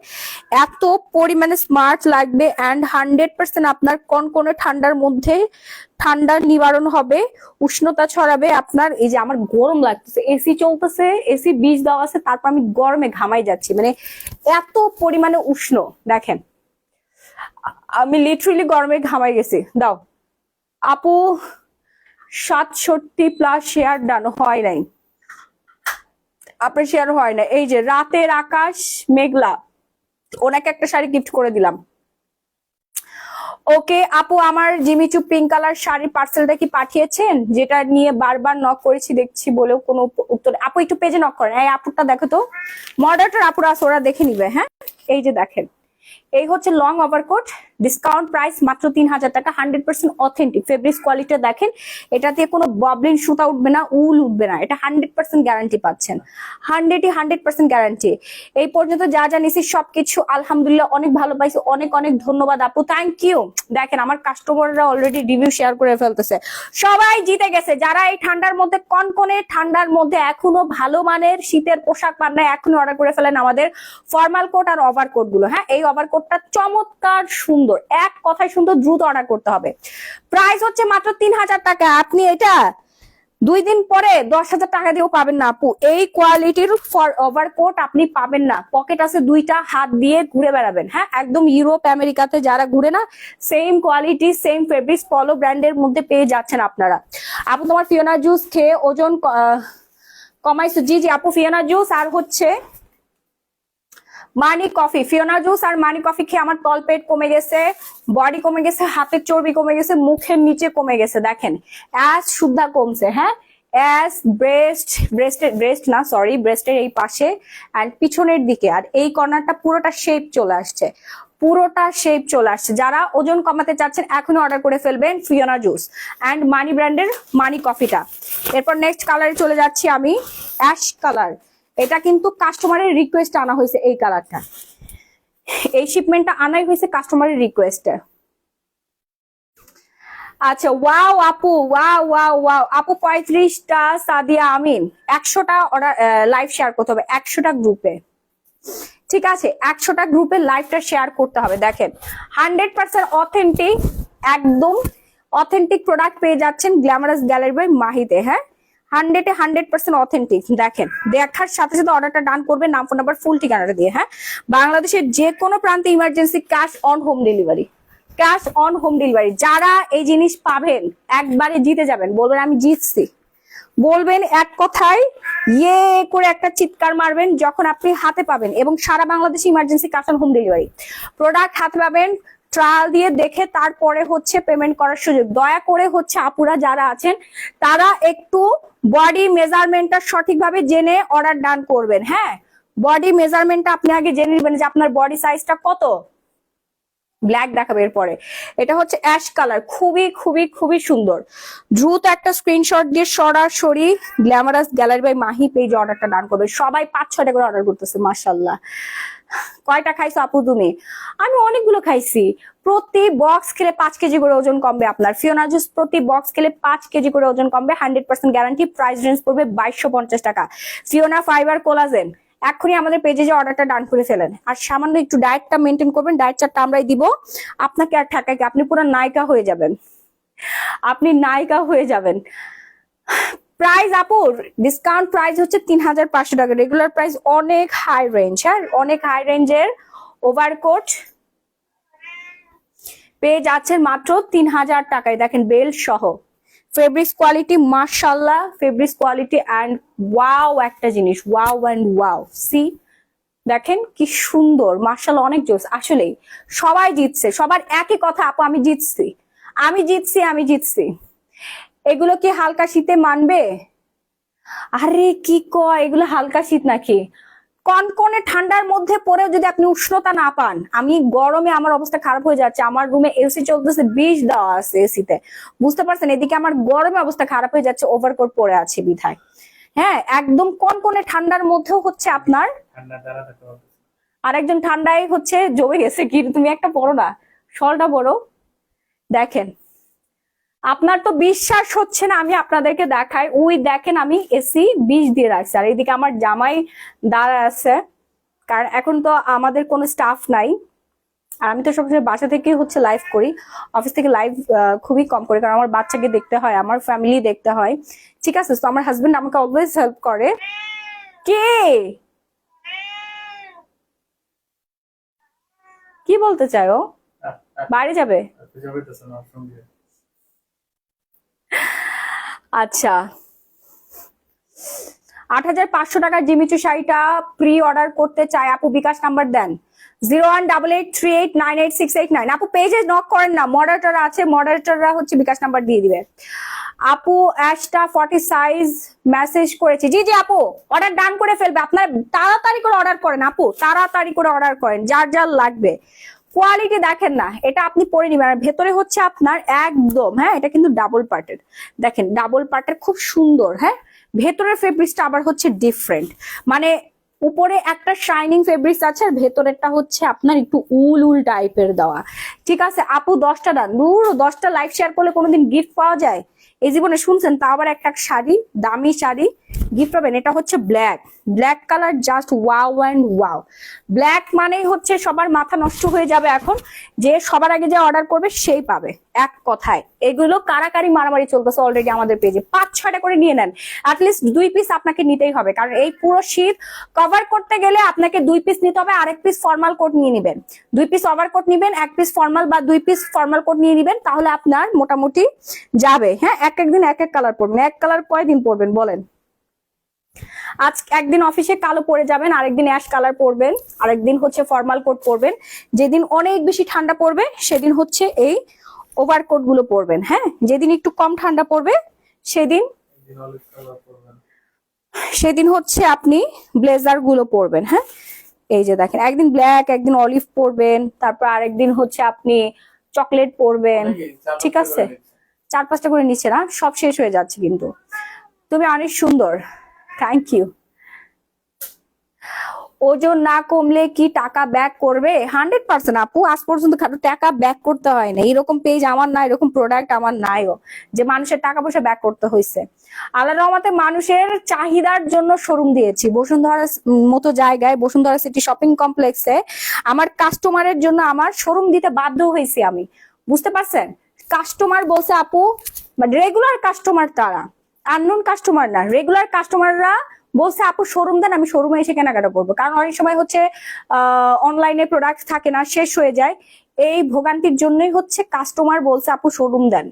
এত পরিমাণে স্মার্ট লাগবে অ্যান্ড 100% আপনার কনকনে ঠান্ডার মধ্যে ঠান্ডার নিবারণ হবে, উষ্ণতা ছড়াবে আপনার। এই যে আমার গরম লাগতেছে, এসি চলতেছে, এসি 20 দেওয়া আছে, তারপর আমি গরমে ঘামাই যাচ্ছি, মানে এত পরিমাণে উষ্ণ। দেখেন আমি লিটারালি গরমে ঘামাই গেছি। দাও আপু, 67+ শেয়ার ডান হয় নাই, আপনার শেয়ার হয় না। এই যে রাতের আকাশ মেঘলা, ওনাকে একটা শাড়ি গিফট করে দিলাম। ওকে আপু, আমার জিমিচু পিঙ্ক কালার শাড়ির পার্সেলটা কি পাঠিয়েছেন? যেটা নিয়ে বারবার নক করেছি দেখছি বলেও কোনো উত্তর। আপু একটু পেজে নক করেন, এই আপুটা দেখো তো, মডারেটর আপুরা আছে, ওরা দেখে নিবে। হ্যাঁ, এই যে দেখেন, এই হচ্ছে লং ওভারকোট, ডিসকাউন্ট প্রাইস মাত্র 3000 টাকা, 100% অথেন্টিক ফেব্রিক্স কোয়ালিটি। দেখেন এটা দিয়ে কোনো ববলিন সুতা উঠবে না, উল উঠবে না, এটা 100% গ্যারান্টি পাচ্ছেন, 100% গ্যারান্টি। এই পর্যন্ত যা যা নিছি সবকিছু আলহামদুলিল্লাহ অনেক ভালো পাইছি, অনেক অনেক ধন্যবাদ আপু, থ্যাংক ইউ। দেখেন আমার কাস্টমাররা অলরেডি রিভিউ শেয়ার করে ফেলতেছে, সবাই জিতে গেছে। যারা এই ঠান্ডার মধ্যে, কনকনে ঠান্ডার মধ্যে এখনো ভালো মানের শীতের পোশাক পান না, এখনো অর্ডার করে ফেলেন আমাদের ফর্মাল কোট আর ওভারকোট গুলো। হ্যাঁ, এই ওভারকোটটা চমৎকার সুন্দর, এক কথায় সুন্দর, দ্রুত অর্ডার করতে হবে। প্রাইস হচ্ছে মাত্র 3000 টাকা। আপনি এটা 2 দিন পরে 10,000 টাকা দিয়েও পাবেন না আপু, এই কোয়ালিটির ওভারকোট আপনি পাবেন না। পকেট আছে দুইটা, হাত দিয়ে ঘুরে বেড়াবেন। হ্যাঁ, একদম ইউরোপ আমেরিকাতে যারা ঘুরে না, সেম কোয়ালিটি সেম ফেব্রিক্স পলো ব্র্যান্ডের মধ্যে পেয়ে যাচ্ছেন আপনারা। আপু তোমার ফিওনা জুস খেয়ে ওজন কমাইছো? জি জি আপু, ফিওনা জুস আর হচ্ছে মানি কফি, ফিওনা জুস আর মানি কফি খেয়ে আমার তলপেট কমে গেছে, বডি কমে গেছে, হাতের চর্বি কমে গেছে, মুখের নিচে কমে গেছে। দেখেন অ্যাস সুদ্ধা কমছে। হ্যাঁ, অ্যাস ব্রেস্ট না সরি, ব্রেস্টের এই পাশে অ্যান্ড পিছনের দিকে, আর এই কর্নারটা পুরোটা শেপ চলে আসছে, পুরোটা শেপ চলে আসছে। যারা ওজন কমাতে চাচ্ছেন এখনো অর্ডার করে ফেলবেন ফিওনা জুস অ্যান্ড মানি ব্র্যান্ডের মানি কফিটা। এরপর নেক্সট কালারে চলে যাচ্ছি আমি, অ্যাশ কালার। এটা কিন্তু কাস্টমারের রিকোয়েস্ট আনা হয়েছে, এই কালারটা, এই শিপমেন্টটা আনাই হয়েছে কাস্টমারের রিকোয়েস্টে। আচ্ছা, ওয়াও আপু, ওয়াও ওয়াও ওয়াও আপু, 35টা সাদিয়া আমিন, 100টা অর্ডার লাইভ শেয়ার করতে হবে, 100টা গ্রুপে। ঠিক আছে, 100টা গ্রুপে লাইভটা শেয়ার করতে হবে। দেখেন 100% অথেন্টিক, একদম অথেন্টিক প্রোডাক্ট পেয়ে যাচ্ছেন গ্ল্যামারাস গ্যালারি বাই মাহিতে। হ্যাঁ, 100% অথেন্টিক। দেখেন দেখার সাথে সাথে অর্ডারটা ডান করবেন, নাম ফোন নাম্বার ফুল ঠিকানাটা দিয়ে। হ্যাঁ, বাংলাদেশের যে কোনো প্রান্তে emergency cash on home delivery, cash on home delivery. যারা এই জিনিস পাবেন একবারে জিতে যাবেন, বলবেন আমি জিতছি, বলবেন এক কথায় ইয়ে করে একটা চিৎকার মারবেন যখন আপনি হাতে পাবেন। এবং সারা বাংলাদেশে emergency cash on home delivery, product হাতে পাবেন, ট্রায়াল দিয়ে দেখে তারপরে হচ্ছে পেমেন্ট করার সুযোগ। দয়া করে হচ্ছে আপুরা যারা আছেন তারা একটু বডি মেজারমেন্টটা সঠিকভাবে জেনে অর্ডার ডান করবেন। হ্যাঁ, বডি মেজারমেন্টটা আপনি আগে জেনে নেবেন যে আপনার বডি সাইজটা কত। ব্ল্যাক দেখাবে এরপরে, এটা হচ্ছে অ্যাশ কালার, খুবই খুবই খুবই সুন্দর। দ্রুত একটা স্ক্রিনশট দিয়ে সরাসরি glamorous gallery by Mahi page অর্ডারটা ডান করবে। সবাই 5-6টা করে অর্ডার করতেছে, মাশাআল্লাহ। কয়টা খাইছো আপু তুমি? আমি অনেকগুলো খাইছি। প্রতি বক্স খেলে 5 কেজি করে ওজন কমবে আপনার। ফিওনা জুস প্রতি বক্স খেলে 5 কেজি করে ওজন কমবে, 100% গ্যারান্টি। প্রাইস রেঞ্জ পড়বে 2250 টাকা। ফিওনা ফাইবার কোলাজেন এখনই আমাদের পেজে যে অর্ডারটা ডান করে ফেলেন। আর সামান্য একটু ডায়েটটা মেনটেন করবেন, ডায়েট চার্টটা আমরাই দিব আপনাকে। আর ঠেকাকে আপনি পুরো নায়িকা হয়ে যাবেন, আপনি নায়িকা হয়ে যাবেন। প্রাইস আপুর ডিসকাউন্ট প্রাইস হচ্ছে 3500 টাকা, রেগুলার প্রাইস অনেক হাই রেঞ্জ। হ্যাঁ, অনেক হাই রেঞ্জের ওভারকোট পেয়ে যাচ্ছেন মাত্র 3000 টাকায়। দেখেন বেল সহ, ফেব্রিক্স কোয়ালিটি মাশাআল্লাহ, ফেব্রিক্স কোয়ালিটি অ্যান্ড ওয়াও একটা জিনিস, ওয়াও অ্যান্ড ওয়াও। সি দেখেন কি সুন্দর, মাশাআল্লাহ অনেক জোস। আসলেই সবাই জিতছে, সবার একই কথা, আপু আমি জিতছি, আমি জিতছি, আমি জিতছি। এগুলো কি হালকা শীতে মানবে? আরে কি কয়, এগুলো হালকা শীত নাকি? কনকনে ঠান্ডার মধ্যে পরেও যদি আপনি উষ্ণতা না পান, আমি গরমে আমার অবস্থা খারাপ হয়ে যাচ্ছে, আমার রুমে এসি চলতেছে, 20 দেওয়া আছে এসিতে, বুঝতে পারছেন? এদিকে আমার গরমে অবস্থা খারাপ হয়ে যাচ্ছে, ওভারকোট পরে আছে বিধায়। হ্যাঁ, একদম কনকনে ঠান্ডার মধ্যেও হচ্ছে আপনার, আর একজন ঠান্ডায় হচ্ছে জমে গেছে। কি তুমি একটা পরো না, শলটা পরো। দেখেন আপনার তো বিশ্বাস হচ্ছে না, আমি আপনাদেরকে দেখাই। ওই দেখেন আমি এসি 20 দিয়ে রাখছি, আর এদিকে আমার জামাই দাঁড়ায় আছে, কারণ এখন তো আমাদের কোনো স্টাফ নাই। আর আমি তো সবসময় বাসা থেকে হচ্ছে লাইভ করি, অফিস থেকে লাইভ খুবই কম করি, কারণ আমার বাচ্চাকে দেখতে হয়, আমার ফ্যামিলি দেখতে হয়। ঠিক আছে, তো আমার হাজবেন্ড আমাকে অলওয়েজ হেল্প করে। কে কি বলতে চায়? ও বাড়ি যাবে? আচ্ছা, 8,500 টাকার জিমিচু শাড়িটা প্রি অর্ডার করতে চাই আপু, বিকাশ নাম্বার দেন 018838986889। আপু পেজে নক করেন না, মডারেটররা আছে, মডারেটররা হচ্ছে বিকাশ নাম্বার দিয়ে দিবে। আপু অ্যাশটা 40 সাইজ মেসেজ করেছি। জি জি আপু, অর্ডার ডান করে ফেলবে। আপনার তাড়াতাড়ি করে অর্ডার করেন আপু, তাড়াতাড়ি করে অর্ডার করেন, যার যার লাগবে। কোয়ালিটি দেখেন না, এটা আপনি পরে নিবেন। আর ভেতরে হচ্ছে আপনার একদম, হ্যাঁ এটা কিন্তু ডাবল পার্টের, দেখেন ডাবল পার্টের, খুব সুন্দর। হ্যাঁ, ভেতরের ফেব্রিক্সটা আবার হচ্ছে ডিফারেন্ট, মানে উপরে একটা শাইনিং ফেব্রিক্স আছে আর ভেতরেরটা হচ্ছে আপনার একটু উল উল টাইপের দেওয়া। ঠিক আছে আপু, 10টা ডান। 10টা লাইভ শেয়ার করলে কোনোদিন গিফট পাওয়া যায় এই জীবনে? শুনছেন? তা আবার একটা শাড়ি, দামি শাড়ি গিফট পাবেন। এটা হচ্ছে black, black colour, just wow and wow. Black মানেই হচ্ছে সবার মাথা নষ্ট হয়ে যাবে এখন, যে সবার আগে যে অর্ডার করবে সেই পাবে। এক কথায় এগুলো কারাকারি মারামারি চলতেছে অলরেডি আমাদের পেজে। 5-6টা করে নিয়ে নেন, অ্যাটলিস্ট 2 পিস আপনাকে নিতেই হবে, কারণ এই পুরো শীত কভার করতে গেলে আপনাকে 2 পিস নিতে হবে। আরেক পিস ফর্মাল কোট নিয়ে নিবেন, 2 পিস ওভারকোট নিবেন, 1 পিস ফর্মাল বা 2 পিস ফর্মাল কোট নিয়ে নিবেন, তাহলে আপনার মোটামুটি যাবে। হ্যাঁ, এক একদিন এক এক কালার পরবেন। এক কালার কয়দিন পরবেন বলেন? আজ একদিন অফিসে কালো পরে যাবেন, আরেকদিন অ্যাশ কালার পরবেন, আরেকদিন হচ্ছে ফর্মাল কোট পরবেন। যেদিন অনেক বেশি ঠান্ডা পড়বে সেদিন হচ্ছে এই ওভারকোট গুলো পরবেন। হ্যাঁ, যেদিন একটু কম ঠান্ডা পড়বে সেদিন সেদিন হচ্ছে আপনি ব্লেজার গুলো পরবেন। হ্যাঁ, এই যে দেখেন, একদিন ব্ল্যাক, একদিন অলিভ পরবেন, তারপর আরেকদিন হচ্ছে আপনি চকলেট পরবেন। ঠিক আছে, 4-5টা করে নিচ্ছে না, সব শেষ হয়ে যাচ্ছে কিন্তু। তুমি অনেক সুন্দর, থ্যাংক ইউ। ওজন না কমলে কি টাকা ব্যাক করবে? 100% আপু, আজ পর্যন্ত টাকা ব্যাক করতে হয় না। এরকম পেজ আমার না, এরকম প্রোডাক্ট আমার নাইও যে মানুষের টাকা পয়সা ব্যাক করতে হয়েছে। আল্লাহর রহমতে মানুষের চাহিদার জন্য শোরুম দিয়েছি বসুন্ধরা মতো জায়গায়, বসুন্ধরা সিটি শপিং কমপ্লেক্সে আমার কাস্টমারের জন্য আমার শোরুম দিতে বাধ্য হয়েছি আমি। বুঝতে পারছেন? কাস্টমার বলছে আপু, রেগুলার কাস্টমার, তারা আননোন কাস্টমার না, রেগুলার কাস্টমাররা বলছে আপু শোরুম দেন, আমি শোরুমে এসে কেনাকাটা করবো। কারণ অনেক সময় হচ্ছে অনলাইনে প্রোডাক্ট থাকে না, শেষ হয়ে যায়। এই ভোগান্তির জন্যই হচ্ছে কাস্টমার বলছে আপু শোরুম দেন,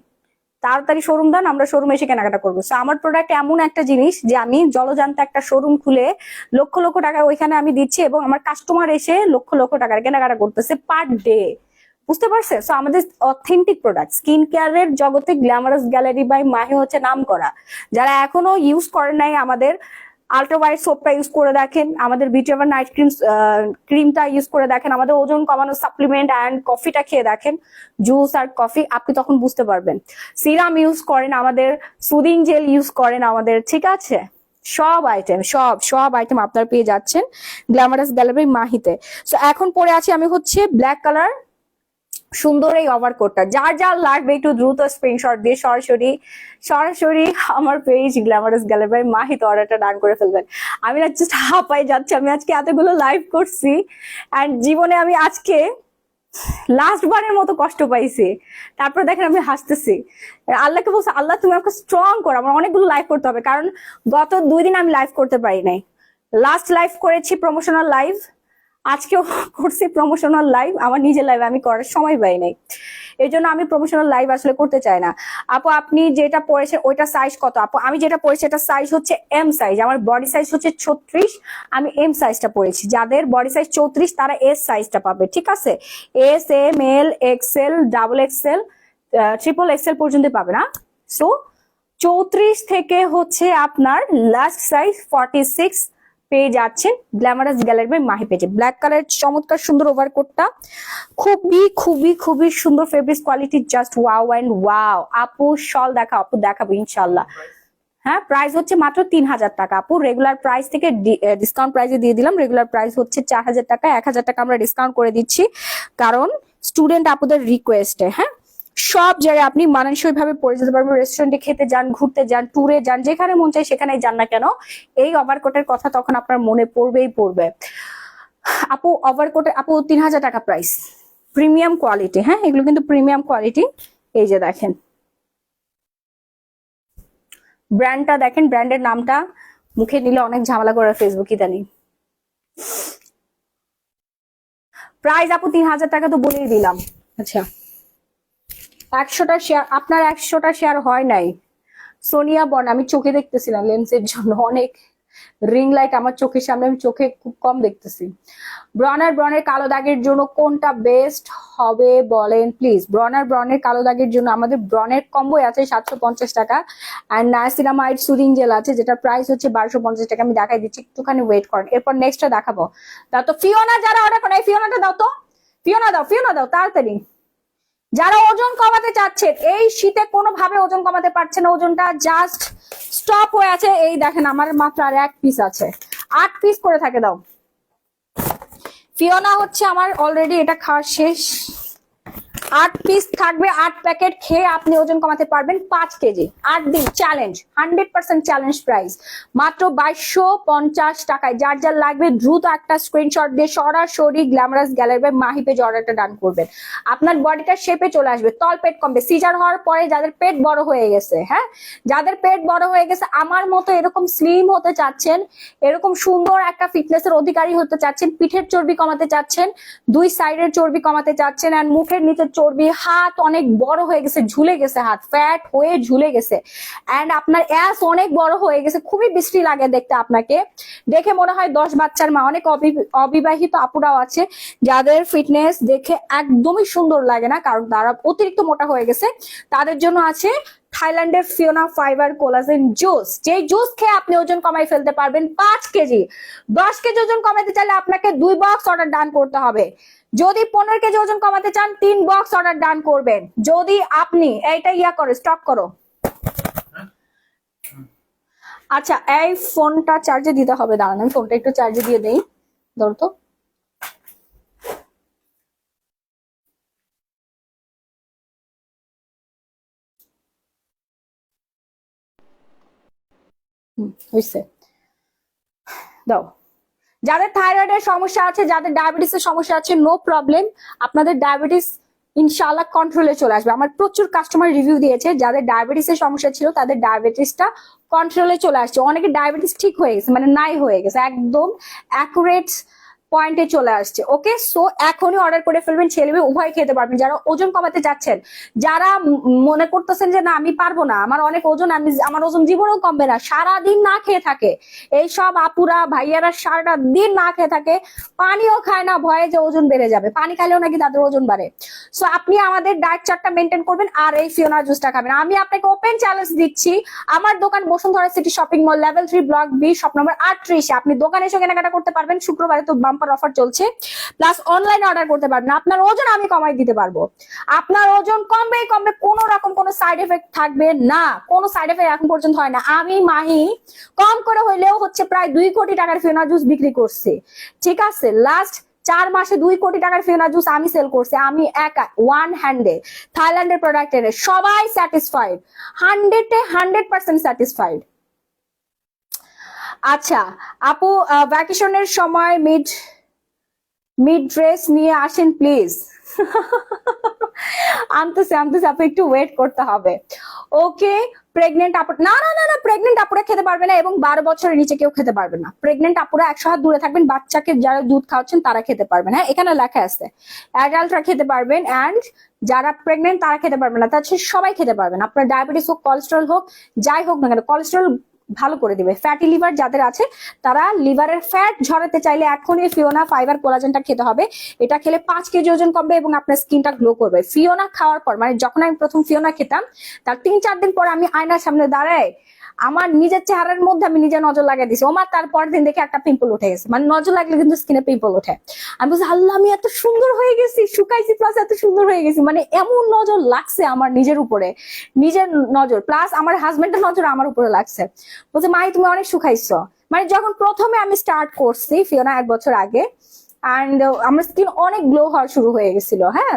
তাড়াতাড়ি শোরুম দেন, আমরা শোরুমে এসে কেনাকাটা করবো। তো আমার প্রোডাক্ট এমন একটা জিনিস যে আমি জলজান্তে একটা শোরুম খুলে লক্ষ লক্ষ টাকা ওইখানে আমি দিচ্ছি, এবং আমার কাস্টমার এসে লক্ষ লক্ষ টাকার কেনাকাটা করতেছে পার ডে। বুঝতে পারছে? সো আমাদের অথেন্টিক প্রোডাক্ট, স্কিন কেয়ারের জগতে গ্ল্যামারাস গ্যালারি বাই মাহি হচ্ছে নাম করা। যারা এখনো ইউজ করেন নাই আমাদের আল্ট্রা ওয়াইট সোপটা ইউজ করে দেখেন, আমাদের বিউটি এভার নাইট ক্রিমটা ইউজ করে দেখেন, আমাদের ওজন কমানো সাপ্লিমেন্ট অ্যান্ড কফিটা খেয়ে দেখেন, জুস আর কফি, আপনি তখন বুঝতে পারবেন। সিরাম ইউজ করেন আমাদের, সুদিং জেল ইউজ করেন আমাদের। ঠিক আছে, সব আইটেম, সব আইটেম আপনারা পেয়ে যাচ্ছেন গ্ল্যামারাস গ্যালারি মাহিতে। সো এখন পরে আছি আমি হচ্ছে ব্ল্যাক কালার সুন্দর এই ওভারকোটটা। যার যার লাগবে একটু দ্রুত স্ক্রিনশট দিয়ে সরাসরি আমার পেজ গ্ল্যামারাস গ্যালারি মাহিতে অর্ডারটা ডান করে ফেলবেন। আমি না জাস্ট হাঁপাই যাচ্ছি, আমি আজকে এতগুলো লাইভ করছি অ্যান্ড জীবনে আমি আজকে লাস্ট বারের মতো কষ্ট পাইছি, তারপর দেখেন আমি হাসতেছি। আল্লাহকে বলছি, আল্লাহ তুমি আমাকে স্ট্রং করো, আমার অনেকগুলো লাইভ করতে হবে, কারণ গত 2 দিন আমি লাইভ করতে পারি নাই। লাস্ট লাইভ করেছি প্রমোশনাল লাইভ, আজকেও করছি প্রমোশনাল লাইভ, আমার নিজের লাইভ আমি করার সময় পাই নাই, এই জন্য আমি প্রমোশনাল লাইভ আসলে করতে চাই না। আপু আপনি যেটা পড়েছেন ওইটা সাইজ কত? আপু আমি যেটা পড়েছি এটা সাইজ হচ্ছে এম সাইজ, আমার বডি সাইজ হচ্ছে 36, আমি এম সাইজটা পড়েছি। যাদের বডি সাইজ 34 তারা এস সাইজটা পাবে। ঠিক আছে, S, M, L, XL, double XL, triple XL পর্যন্ত পাবে না। সো 34 থেকে হচ্ছে আপনার লাস্ট সাইজ 46 পেয়ে যাচ্ছেন গ্ল্যামারাস গ্যালারি বাই মাহি পেজে। ব্ল্যাক কালার চমৎকার সুন্দর ওভারকোটটা, খুবই খুবই খুবই সুন্দর fabric quality, just wow and wow. আপু শল দেখাও, আপু দেখাবো ইনশাল্লাহ। হ্যাঁ, প্রাইস হচ্ছে মাত্র 3,000 টাকা আপু, রেগুলার প্রাইস থেকে ডিসকাউন্ট প্রাইসে দিয়ে দিলাম। রেগুলার প্রাইস হচ্ছে 4,000 টাকা, 1,000 টাকা আমরা ডিসকাউন্ট করে দিচ্ছি কারণ স্টুডেন্ট আপুদের রিকোয়েস্টে। হ্যাঁ, সব জায়গায় আপনি মানানসই ভাবে পড়ে যেতে পারবেন, রেস্টুরেন্টে খেতে যান, ঘুরতে যান, ট্যুরে যান, যেখানে মন চাই সেখানে যান না কেন, এই ওভারকোটের কথা তখন আপনার মনে পড়বেই পড়বে। আপু ওভারকোটের আপু 3,000 টাকা প্রাইস, প্রিমিয়াম কোয়ালিটি। হ্যাঁ, এগুলো কিন্তু প্রিমিয়াম কোয়ালিটি। এই যে দেখেন ব্র্যান্ডটা দেখেন, ব্র্যান্ডের নামটা মুখে নিলে অনেক ঝামেলা করে ফেসবুক ইদানি। প্রাইস আপু 3,000 টাকা তো বলেই দিলাম। আচ্ছা, 100টা শেয়ার, আপনার 100টা শেয়ার হয় নাই, সোনিয়া বর্ণা, আমি চোখে দেখতেছিলাম লেন্সের জন্য, অনেক রিং লাইট আমার চোখের সামনে, আমি চোখে খুব কম দেখতেছি। ব্রণের কালো দাগের জন্য কোনটা বেস্ট হবে বলেন প্লিজ। ব্রণের কালো দাগের জন্য আমাদের ব্রণের কম্বো আছে 750 টাকা, অ্যান্ড নায়াসিনামাইড সুদিং জেল আছে যেটা প্রাইস হচ্ছে 1250 টাকা। আমি দেখাই দিচ্ছি, একটুখানি ওয়েট করেন, এরপর নেক্সটটা দেখাবো। দাও তো ফিওনা, যারা অর্ডার করে ফিওনাটা দাও তো, ফিওনা দাও তাড়াতাড়ি। যারা ওজন কমাতে চাচ্ছেন, এই শীতে কোনোভাবে ওজন কমাতে পারছে না, ওজনটা জাস্ট স্টপ হয়ে আছে, এই দেখেন আমার মাত্র আর 1 পিস আছে, 8 পিস করে থাকে দাও। ফিওনা হচ্ছে আমার অলরেডি এটা খাওয়া শেষ, 8 পিস থাকবে, 8 প্যাকেট খেয়ে আপনি ওজন কমাতে পারবেন 5 কেজি, 8 দিন চ্যালেঞ্জ, 100% চ্যালেঞ্জ প্রাইস, মাত্র 2250 টাকায়। যার যার লাগবে দ্রুত একটা স্ক্রিনশট দিয়ে সরাসরি glamorous gallery by Mahi page অর্ডারটা ডান করবেন। আপনার বডিটা শেপে চলে আসবে, তল পেট কমবে। সিজার হওয়ার পরে যাদের পেট বড় হয়ে গেছে, হ্যাঁ, যাদের পেট বড় হয়ে গেছে, আমার মতো এরকম স্লিম হতে চাচ্ছেন, এরকম সুন্দর একটা ফিটনেসের অধিকারী হতে চাচ্ছেন, পিঠের চর্বি কমাতে চাচ্ছেন, 2 সাইডের চর্বি কমাতে চাচ্ছেন, এন্ড মুখের নিচে চর্বি, হাত অনেক বড় হয়ে গেছে, ঝুলে গেছে, হাত ফ্যাট হয়ে ঝুলে গেছে, এন্ড আপনার অ্যাস অনেক বড় হয়ে গেছে, খুবই বিশ্রী লাগে দেখতে, আপনাকে দেখে মনে হয় 10 বাচ্চার মা। অনেক অবিবাহিত আপুরাও আছে যাদের ফিটনেস দেখে একদমই সুন্দর লাগে না, কারণ তারা অতিরিক্ত মোটা হয়ে গেছে, তাদের জন্য আছে থাইল্যান্ডের ফিওনা ফাইবার কোলাজেন জুস। যে জুস খেয়ে আপনি ওজন কমাই ফেলতে পারবেন 5 কেজি। 10 কেজি ওজন কমাতে চাইলে আপনাকে 2 বক্স অর্ডার ডান করতে হবে। যদি 15 কেজি ওজন কমাতে চান 3 বক্স অর্ডার ডান করবেন। যদি আপনি এইটা করো, স্টপ করো। আচ্ছা, এই ফোনটা চার্জে দিতে হবে, দাঁড়ান আমি ফোনটা একটু চার্জে দিয়ে দেই, ধরো তো। হয়েছে, দাও। যাদের থাইরয়েডের সমস্যা আছে, যাদের ডায়াবেটিসের সমস্যা আছে, নো প্রবলেম, আপনাদের ডায়াবেটিস ইনশাআল্লাহ কন্ট্রোলে চলে আসবে। আমার প্রচুর কাস্টমার রিভিউ দিয়েছে যাদের ডায়াবেটিসের সমস্যা ছিল, তাদের ডায়াবেটিসটা কন্ট্রোলে চলে আসছে, অনেকে ডায়াবেটিস ঠিক হয়ে গেছে, মানে নাই হয়ে গেছে, একদম অ্যাকুরেট পয়েন্টে চলে আসছে। ওকে, সো এখনই অর্ডার করে ফেলবেন, ছেলে মেয়ে উভয় খেতে পারবেন। যারা ওজন কমাতে চাচ্ছেন, যারা মনে করতেছেন যে না আমি পারবো না, আমার অনেক ওজন, আমার ওজন জীবনেও কমবে না, সারাদিন না খেয়ে থাকে, এই সব আপুরা ভাইয়ারা সারাটা দিন না খেয়ে থাকে, পানিও খায় না, ভয়ে যে ওজন বেড়ে যাবে, পানি খাইলেও নাকি তাদের ওজন বাড়ে। সো আপনি আমাদের ডায়েট চার্টটা মেনটেন করবেন আর এই ফিওনা জুসটা খাবেন। আমি আপনাকে ওপেন চ্যালেঞ্জ দিচ্ছি, আমার দোকান Bashundhara city shopping mall, level 3 block B, shop number 38। আপনি দোকানে এসে কেনাকাটা করতে পারবেন, শুক্রবারে তো বাম্পার অফার চলছে, প্লাস অনলাইনে অর্ডার করতে পারবেন। আপনার ওজন আমি কমাই দিতে পারবো, আপনার ওজন কমবে, কোনো রকম কোনো সাইড এফেক্ট থাকবে না, কোনো সাইড এফেক্ট এখন পর্যন্ত হয় না। আমি মাহি কম করে হইলেও হচ্ছে প্রায় 2 কোটি টাকার ফিওনা জুস বিক্রি করছি, ঠিক আছে, লাস্ট 4 মাসে 2 কোটি টাকার ফিওনা জুস আমি সেল করছি, আমি একা, ওয়ান হ্যান্ডে। থাইল্যান্ডের প্রোডাক্ট এনে সবাই স্যাটিসফাইড, 100% স্যাটিসফাইড। আচ্ছা আপু, ভ্যাকেশনের সময় মিড ড্রেস নিয়ে আসেন প্লিজ। আনতেছে আপু, একটু ওয়েট করতে হবে। ওকে, প্রেগনেন্ট আপু, না প্রেগনেন্ট আপুরা খেতে পারবে না, এবং 12 বছরের নিচে কেউ খেতে পারবে না। প্রেগনেন্ট আপুরা 100 হাত দূরে থাকবেন, বাচ্চাকে যারা দুধ খাওয়াচ্ছেন তারা খেতে পারবেন, হ্যাঁ এখানে লেখা আছে অ্যাডাল্টরা খেতে পারবেন, অ্যান্ড যারা প্রেগনেন্ট তারা খেতে পারবেন না, তাছাড়া সবাই খেতে পারবেন। আপনার ডায়াবেটিস হোক, কোলেস্টেরল হোক, যাই হোক না কেন, কোলেস্টেরল ভালো করে দিবে। ফ্যাটি লিভার যাদের আছে, তারা লিভারের ফ্যাট ঝরাতে চাইলে এখনই ফিওনা ফাইবার কোলাজেনটা খেতে হবে। এটা খেলে 5 কেজি ওজন কমবে এবং আপনার স্কিনটা গ্লো করবে। ফিওনা খাওয়ার পর, মানে যখন আমি প্রথম ফিওনা খেতাম, তার 3-4 দিন পর আমি আয়নার সামনে দাঁড়ায় আমার নিজের চেহারার মধ্যে আমি নিজে নজর লাগিয়ে দিছি, ওমা তারপর দিন দেখে একটা পিম্পল উঠে গেছে, মানে নজর লাগলে কিন্তু স্কিনে পিম্পল ওঠে। আমি বলছি আল্লাহ, আমি এত সুন্দর হয়ে গেছি, শুকাইছি প্লাস এত সুন্দর হয়ে গেছি, মানে এমন নজর লাগছে আমার নিজের উপরে, নিজের নজর প্লাস আমার হাজবেন্ডের নজর আমার উপরে লাগছে। বলছে মাই তুমি অনেক শুকাইছো। মানে যখন প্রথমে আমি স্টার্ট করছি ফিওনা 1 বছর আগে, অ্যান্ড আমার স্কিন অনেক গ্লো হওয়া শুরু হয়ে গেছিল। হ্যাঁ,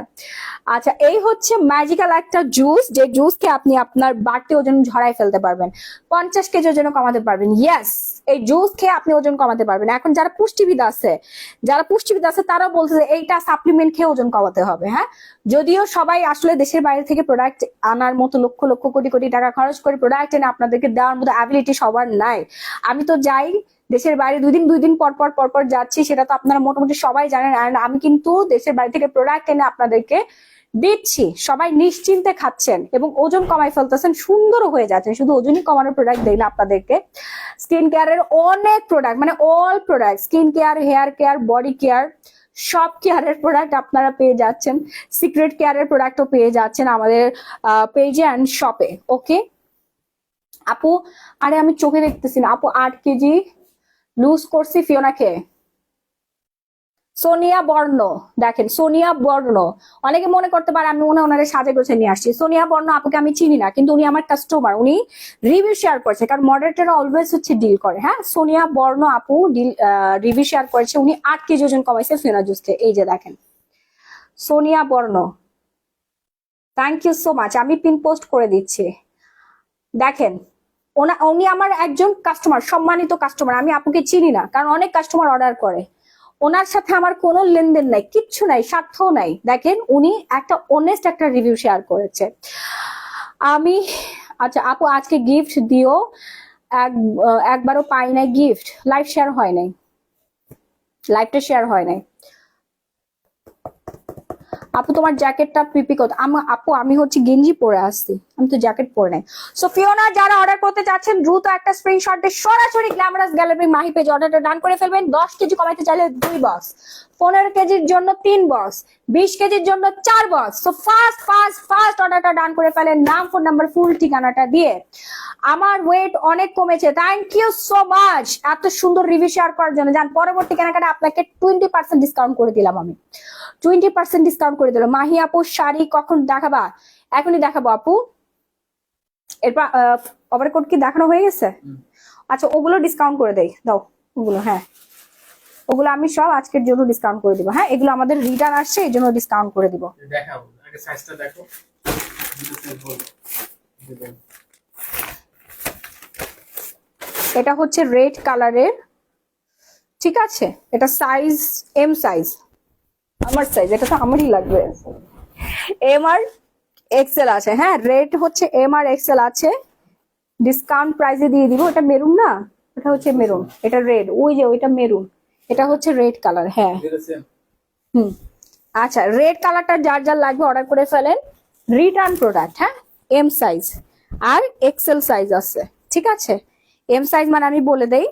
আচ্ছা, এই হচ্ছে ম্যাজিক্যাল একটা জুস, যে জুস খেয়ে আপনি আপনার বাড়তি ওজন ঝরাই ফেলতে পারবেন, 50 কেজি ওজন কমাতে পারবেন। ইয়েস, এই জুস খেয়ে আপনি ওজন কমাতে পারবেন। এখন যারা পুষ্টিবিদ আছে তারাও বলছে যে এইটা সাপ্লিমেন্ট খেয়ে ওজন কমাতে হবে। হ্যাঁ, যদিও সবাই আসলে দেশের বাইরে থেকে প্রোডাক্ট আনার মতো লক্ষ লক্ষ কোটি কোটি টাকা খরচ করে প্রোডাক্ট এনে আপনাদেরকে দেওয়ার মতো অ্যাবিলিটি সবার নাই। আমি তো যাই দেশের বাইরে, 2 দিন পর পর যাচ্ছি, সেটা তো আপনারা মোটামুটি সবাই জানেন। আর আমি কিন্তু দেশের বাইরে থেকে প্রোডাক্ট এনে আপনাদেরকে দিচ্ছি, সবাই নিশ্চিন্তে খাচ্ছেন এবং ওজন কমাই ফেলতেছেন, সুন্দর হয়ে যাচ্ছেন। শুধু ওজনই কমানোর প্রোডাক্ট দিই না আপনাদেরকে, স্কিন কেয়ারের অনেক প্রোডাক্ট, মানে all product, skin care, hair care, body care, সব কেয়ারের প্রোডাক্ট আপনারা পেয়ে যাচ্ছেন। সিক্রেট কেয়ারের প্রোডাক্টও পেয়ে যাচ্ছেন আমাদের পেজে অ্যান্ড শপে। ওকে আপু, আরে আমি চোখে দেখতেছি না আপু, 8 কেজি লুজ করছি ফিওনাকে। সোনিয়া বর্ণ, দেখেন সোনিয়া বর্ণ, অনেকে মনে করতে পারে আমি ওনারে সাজে গোছে নিয়ে আসছি। সোনিয়া বর্ণ আপুকে আমি চিনি না, কিন্তু উনি আমার কাস্টমার, উনি রিভিউ শেয়ার করছে, কারণ মডারেটররা অলওয়েজ হচ্ছে ডিল করে। হ্যাঁ, সোনিয়া বর্ণ আপু রিভিউ শেয়ার করেছে, উনি 8 কেজি ওজন কমাইছে ফিওনা জুসকে। এই যে দেখেন সোনিয়া বর্ণ, থ্যাংক ইউ সো মাচ, আমি পিন পোস্ট করে দিচ্ছি। দেখেন উনি আমার একজন কাস্টমার, সম্মানিত কাস্টমার। আমি আপুকে চিনি না, কারণ অনেক কাস্টমার অর্ডার করে, ওনার সাথে আমার কোনো লেনদেন নাই, কিচ্ছু নাই, স্বার্থও নাই। দেখেন উনি একটা অনেস্ট একটা রিভিউ শেয়ার করেছে। আমি আচ্ছা আপু আজকে গিফট দিও, একবারও পাই নাই গিফট, লাইভ শেয়ার হয় নাই, লাইভটা শেয়ার হয় নাই। আপু তোমার জ্যাকেটটা পিপি কত? আপু আমি হচ্ছে গেঞ্জি পরে আসছি, আমি তো জ্যাকেট পরে নাই। সো ফিওনা, যারা অর্ডার করতে চাচ্ছেন দ্রুত একটা স্ক্রিনশট দিয়ে সরাসরি গ্ল্যামারাস গ্যালারি মাহি পেজ অর্ডারটা ডান করে ফেলবেন। 10 কেজি কমাইতে চাইলে 2 বক্স, 15 কেজির জন্য 3 বক্স, 20 কেজির জন্য 4 বক্স। সো ফাস্ট অর্ডারটা ডান করে ফেলেন, নাম, ফোন নাম্বার, ফুল ঠিকানাটা দিয়ে। আমার ওয়েট অনেক কমেছে, থ্যাংক ইউ সো মাচ এত সুন্দর রিভিউ শেয়ার করার জন্য। যান পরবর্তী কেনাকাটা আপনাকে 20% ডিসকাউন্ট করে দিলাম, আমি 20% ডিসকাউন্ট করে দিলাম। মাহি আপু শাড়ি কখন দেখাবা? এখনই দেখাবো আপু। এরপর ওভারকোট কি দেখানো হয়ে গেছে? আচ্ছা ওগুলো ডিসকাউন্ট করে দেই, দাও ওগুলো। হ্যাঁ ওগুলো আমি সব আজকের জন্য ডিসকাউন্ট করে দিব। হ্যাঁ এগুলো আমাদের রিটার্ন আসছে, এই জন্য ডিসকাউন্ট করে দিব। দেখাবো আগে সাইজটা দেখো। এটা হচ্ছে রেড কালারের, ঠিক আছে, এটা সাইজ এম সাইজ, আমার সাইজ, এটা তো আমারই লাগবে। এম আর এক্সেল আছে। হ্যাঁ রেড হচ্ছে এম আর এক্সেল আছে, ডিসকাউন্ট প্রাইসে দিয়ে দিব। এটা মেরুন না, এটা হচ্ছে মেরুন, এটা রেড, ওই যে ওইটা মেরুন, এটা হচ্ছে রেড কালার। হ্যাঁ আচ্ছা রেড কালারটা যার যার লাগবে অর্ডার করে ফেলেন, রিটার্ন প্রোডাক্ট। হ্যাঁ এম সাইজ আর এক্সেল সাইজ আছে, ঠিক আছে। এম সাইজ মানে আমি বলে দেই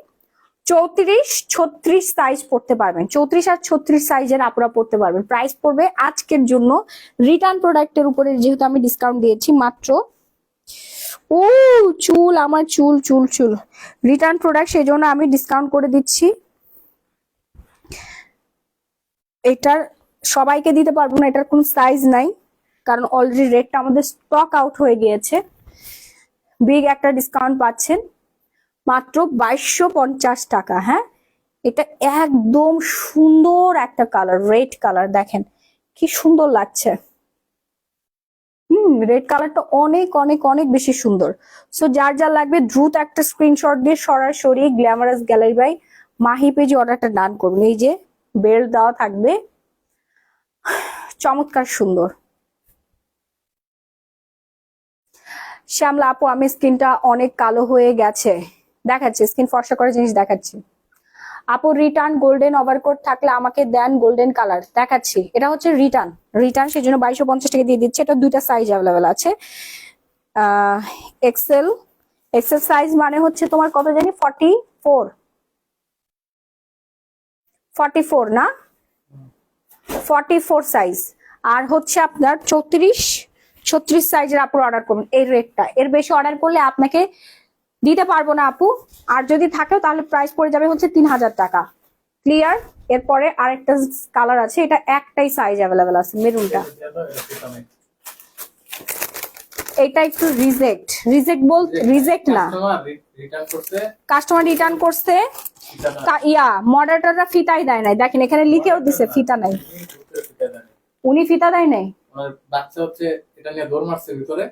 34-36 সাইজ পড়তে পারবেন, 34 আর 36 সাইজের আপনারা পড়তে পারবেন। প্রাইস পড়বে আজকের জন্য রিটার্ন প্রোডাক্টের উপরে, যেহেতু আমি ডিসকাউন্ট দিয়েছি মাত্র, ও চুল আমার চুল চুল চুল রিটার্ন প্রোডাক্ট, সেই জন্য আমি ডিসকাউন্ট করে দিচ্ছি। এটার সবাইকে দিতে পারবো না, এটার কোনো সাইজ নাই, কারণ অলরেডি রেটটা আমাদের স্টক আউট হয়ে গিয়েছে। বিগ একটা ডিসকাউন্ট পাচ্ছেন মাত্র 2250 টাকা। হ্যাঁ এটা একদম সুন্দর একটা কালার, রেড কালার, দেখেন কি সুন্দর লাগছে। রেড কালারটা অনেক অনেক অনেক বেশি সুন্দর। সো যার যা লাগবে দ্রুত একটা স্ক্রিনশট দিয়ে সরাসরি গ্ল্যামারাস গ্যালারি বাই মাহি পেজে অর্ডারটা ডান করুন। এই যে বেল্ট দেওয়া থাকবে, চমৎকার সুন্দর। শ্যামলা আপু আমি স্কিনটা অনেক কালো হয়ে গেছে, দেখাচ্ছি স্কিন ফর্সা করে জিনিস দেখাচ্ছি। আপু রিটার্ন গোল্ডেন ওভারকোট থাকলে আমাকে দেন, গোল্ডেন কালার দেখাচ্ছি। এটা হচ্ছে রিটার্ন সেই জন্য 2250 টাকা দিয়ে দিচ্ছে। এটা দুইটা সাইজ অ্যাভেলেবেল আছে, এক্সেল সাইজ মানে হচ্ছে তোমার কত জানি 44 না, 44 সাইজ, আর হচ্ছে আপনার 34-36 সাইজের আপু অর্ডার করুন। এই রেটটা, এর বেশি অর্ডার করলে আপনাকে দিতে পারবো না আপু, আর যদি থাকেও তাহলে প্রাইস পড়ে যাবে হচ্ছে 3000 টাকা। ক্লিয়ার? এরপরে আরেকটা কালার আছে, এটা একটাই সাইজ অ্যাভেলেবেল আছে, মেরুনটা। এটা একটু রিজেক্ট না, কাস্টমার রিটার্ন করছে, মডারেটররা ফিতাই দেয় নাই, দেখেন এখানে লিখেও দিছে ফিতা নাই, উনি ফিতা দেয় নাই। বাচ্চা হচ্ছে এটা নিয়ে দৌড় মারছে ভিতরে,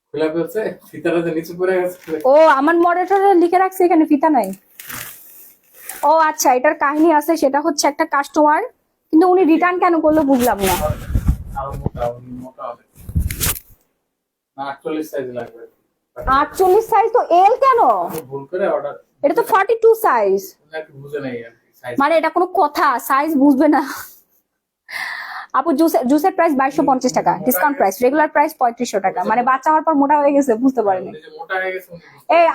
খুলে ফেলছে, ফিতাটা যে নিচে পড়ে গেছে। ও আমার মডারেটরে লিখে রাখছে এখানে ফিতা নাই। ও আচ্ছা এটার কাহিনী আছে, সেটা হচ্ছে একটা কাস্টমার, কিন্তু উনি রিটার্ন কেন করলো বুঝলাম না। আরো মোটা হবে না, 48 সাইজ লাগবে। 48 সাইজ তো এল কেন? ভুল করে অর্ডার, এটা তো 42 সাইজ। নাকি বুঝে নাই আর কি সাইজ, মানে এটা কোনো কথা, সাইজ বুঝবে না। আপু জুসের প্রাইস 2250 টাকা, ডিসকাউন্ট প্রাইস, রেগুলার প্রাইস 3500 টাকা। মানে বাচ্চা হওয়ার পর মোটা হয়ে গেছে, বুঝতে পারেনি। উনি যে মোটা হয়ে গেছে উনি এই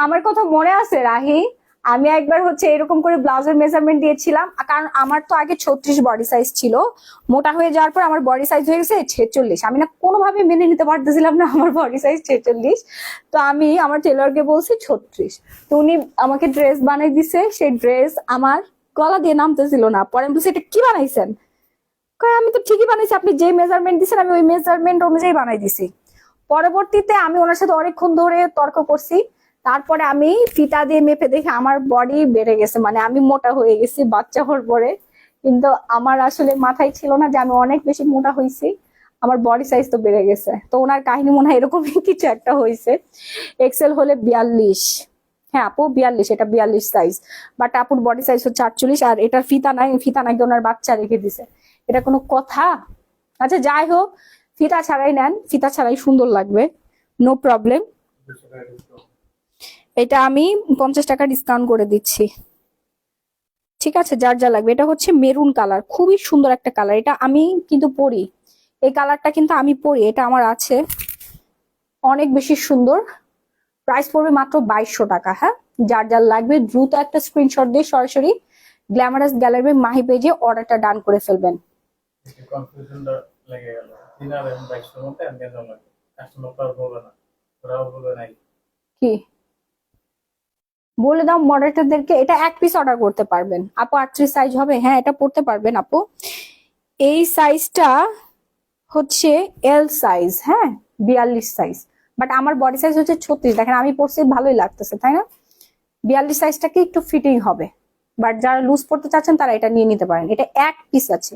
আমার কথা মনে আছে রাহি, আমি একবার হচ্ছে এরকম করে ব্লাউজের মেজারমেন্ট দিয়েছিলাম, কারণ আমার তো আগে 36 বডি সাইজ ছিল, মোটা হয়ে যাওয়ার পর আমার বডি সাইজ হয়ে গেছে 46। আমি না কোনোভাবে মেনে নিতে পারতেছিলাম না আমার বডি সাইজ 46। তো আমি আমার টেলরকে বলছি 36, তো উনি আমাকে ড্রেস বানিয়ে দিছে। সেই ড্রেস আমার গলা দিয়ে নামতেছিল না। পরে আমি বলছি এটা কি বানাইছেন? কয় আমি তো ঠিকই বানাইছি, আপনি যে মেজারমেন্ট দিছেন আমি ওই মেজারমেন্ট অনুযায়ী বানাই দিছি। পরবর্তীতে আমি ওনার সাথে অনেকক্ষণ ধরে তর্ক করছি, তারপরে আমি ফিতা দিয়ে মেপে দেখে আমার বডি বেড়ে গেছে, মানে আমি মোটা হয়ে গেছি বাচ্চা হওয়ার পরে। কিন্তু আমার আসলে মাথায় ছিল না যে আমি অনেক বেশি মোটা হয়েছি, আমার বডি সাইজ তো বেড়ে গেছে। তো ওনার কাহিনী মনে হয় এরকমই কিছু একটা হয়েছে। এক্সেল হলে 42, হ্যাঁ আপু 42, এটা 42 সাইজ, বাট আপুর বডি সাইজ হচ্ছে 48। আর এটার ফিতা নাই, ফিতা নাকি ওনার বাচ্চা রেখে দিছে, এটা কোনো কথা? আচ্ছা যাই হোক, ফিতা ছাড়াই নেন, ফিতা ছাড়াই সুন্দর লাগবে, নো প্রবলেম। 200 টাকা discount। এটা আমি 50 টাকা ডিসকাউন্ট করে দিচ্ছি, ঠিক আছে? যার যা লাগবে। এটা হচ্ছে মেরুন কালার, খুবই সুন্দর একটা কালার, এটা আমি কিন্তু পরি, এই কালারটা কিন্তু আমি পরি, এটা আমার আছে, অনেক বেশি সুন্দর। প্রাইস পড়বে মাত্র 2200 টাকা। হ্যাঁ, যার যার লাগবে দ্রুত একটা স্ক্রিনশট দিয়ে সরাসরি গ্ল্যামারাস গ্যালারি মাহি পেজে অর্ডারটা ডান করে ফেলবেন। একটু কনফিউশনটা লেগে গেল, 3000 এবং 2200 মধ্যে আমি কেন লাগে কাস্টমার তো আর বলবে না, ওরাও বলবে নাই। কি বলে দাও মডারেটরদেরকে, এটা এক পিস অর্ডার করতে পারবেন আপু। 38 সাইজ হবে, হ্যাঁ এটা পড়তে পারবেন আপু। এই সাইজটা হচ্ছে এল সাইজ, হ্যাঁ 42 সাইজ, বাট আমার বডি সাইজ হচ্ছে 36। দেখেন আমি পরছি ভালোই লাগতেছে, তাই না? 42 সাইজটাকে একটু ফিটিং হবে, বাট যারা লুজ পড়তে চাচ্ছেন তারা এটা নিয়ে নিতে পারেন। এটা এক পিস আছে,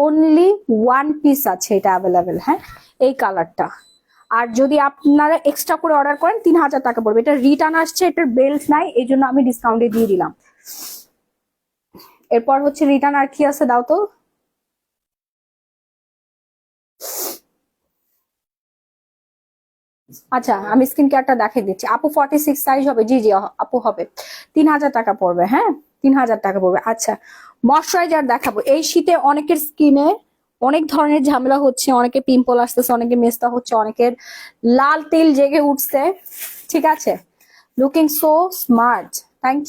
অনলি ওয়ান পিস আছে এটা অ্যাভেলেবেল, হ্যাঁ এই কালারটা। আর যদি আপনারা এক্সট্রা করে অর্ডার করেন 3000 টাকা পড়বে। এটা রিটার্ন আসছে, এটার বেল্ট নাই, এই জন্য আমি ডিসকাউন্টে দিয়ে দিলাম। এরপর হচ্ছে রিটার্ন আর কি আছে দাও তো। আচ্ছা আমি স্কিন কেয়ারটা দেখিয়ে দিচ্ছি আপু। 46 সাইজ হবে, জি জি আপু হবে, 3000 টাকা পড়বে, হ্যাঁ 3000 টাকা পড়বে। আচ্ছা ময়শ্চারাইজার দেখাবো। এই শীতে অনেকের স্কিনে অনেক ধরনের ঝামেলা হচ্ছে, অনেকে পিম্পল আসতেছে, অনেকে মেস্তা হচ্ছে, অনেকের লাল তিল জেগে উঠছে, ঠিক আছে? Looking so smart, thank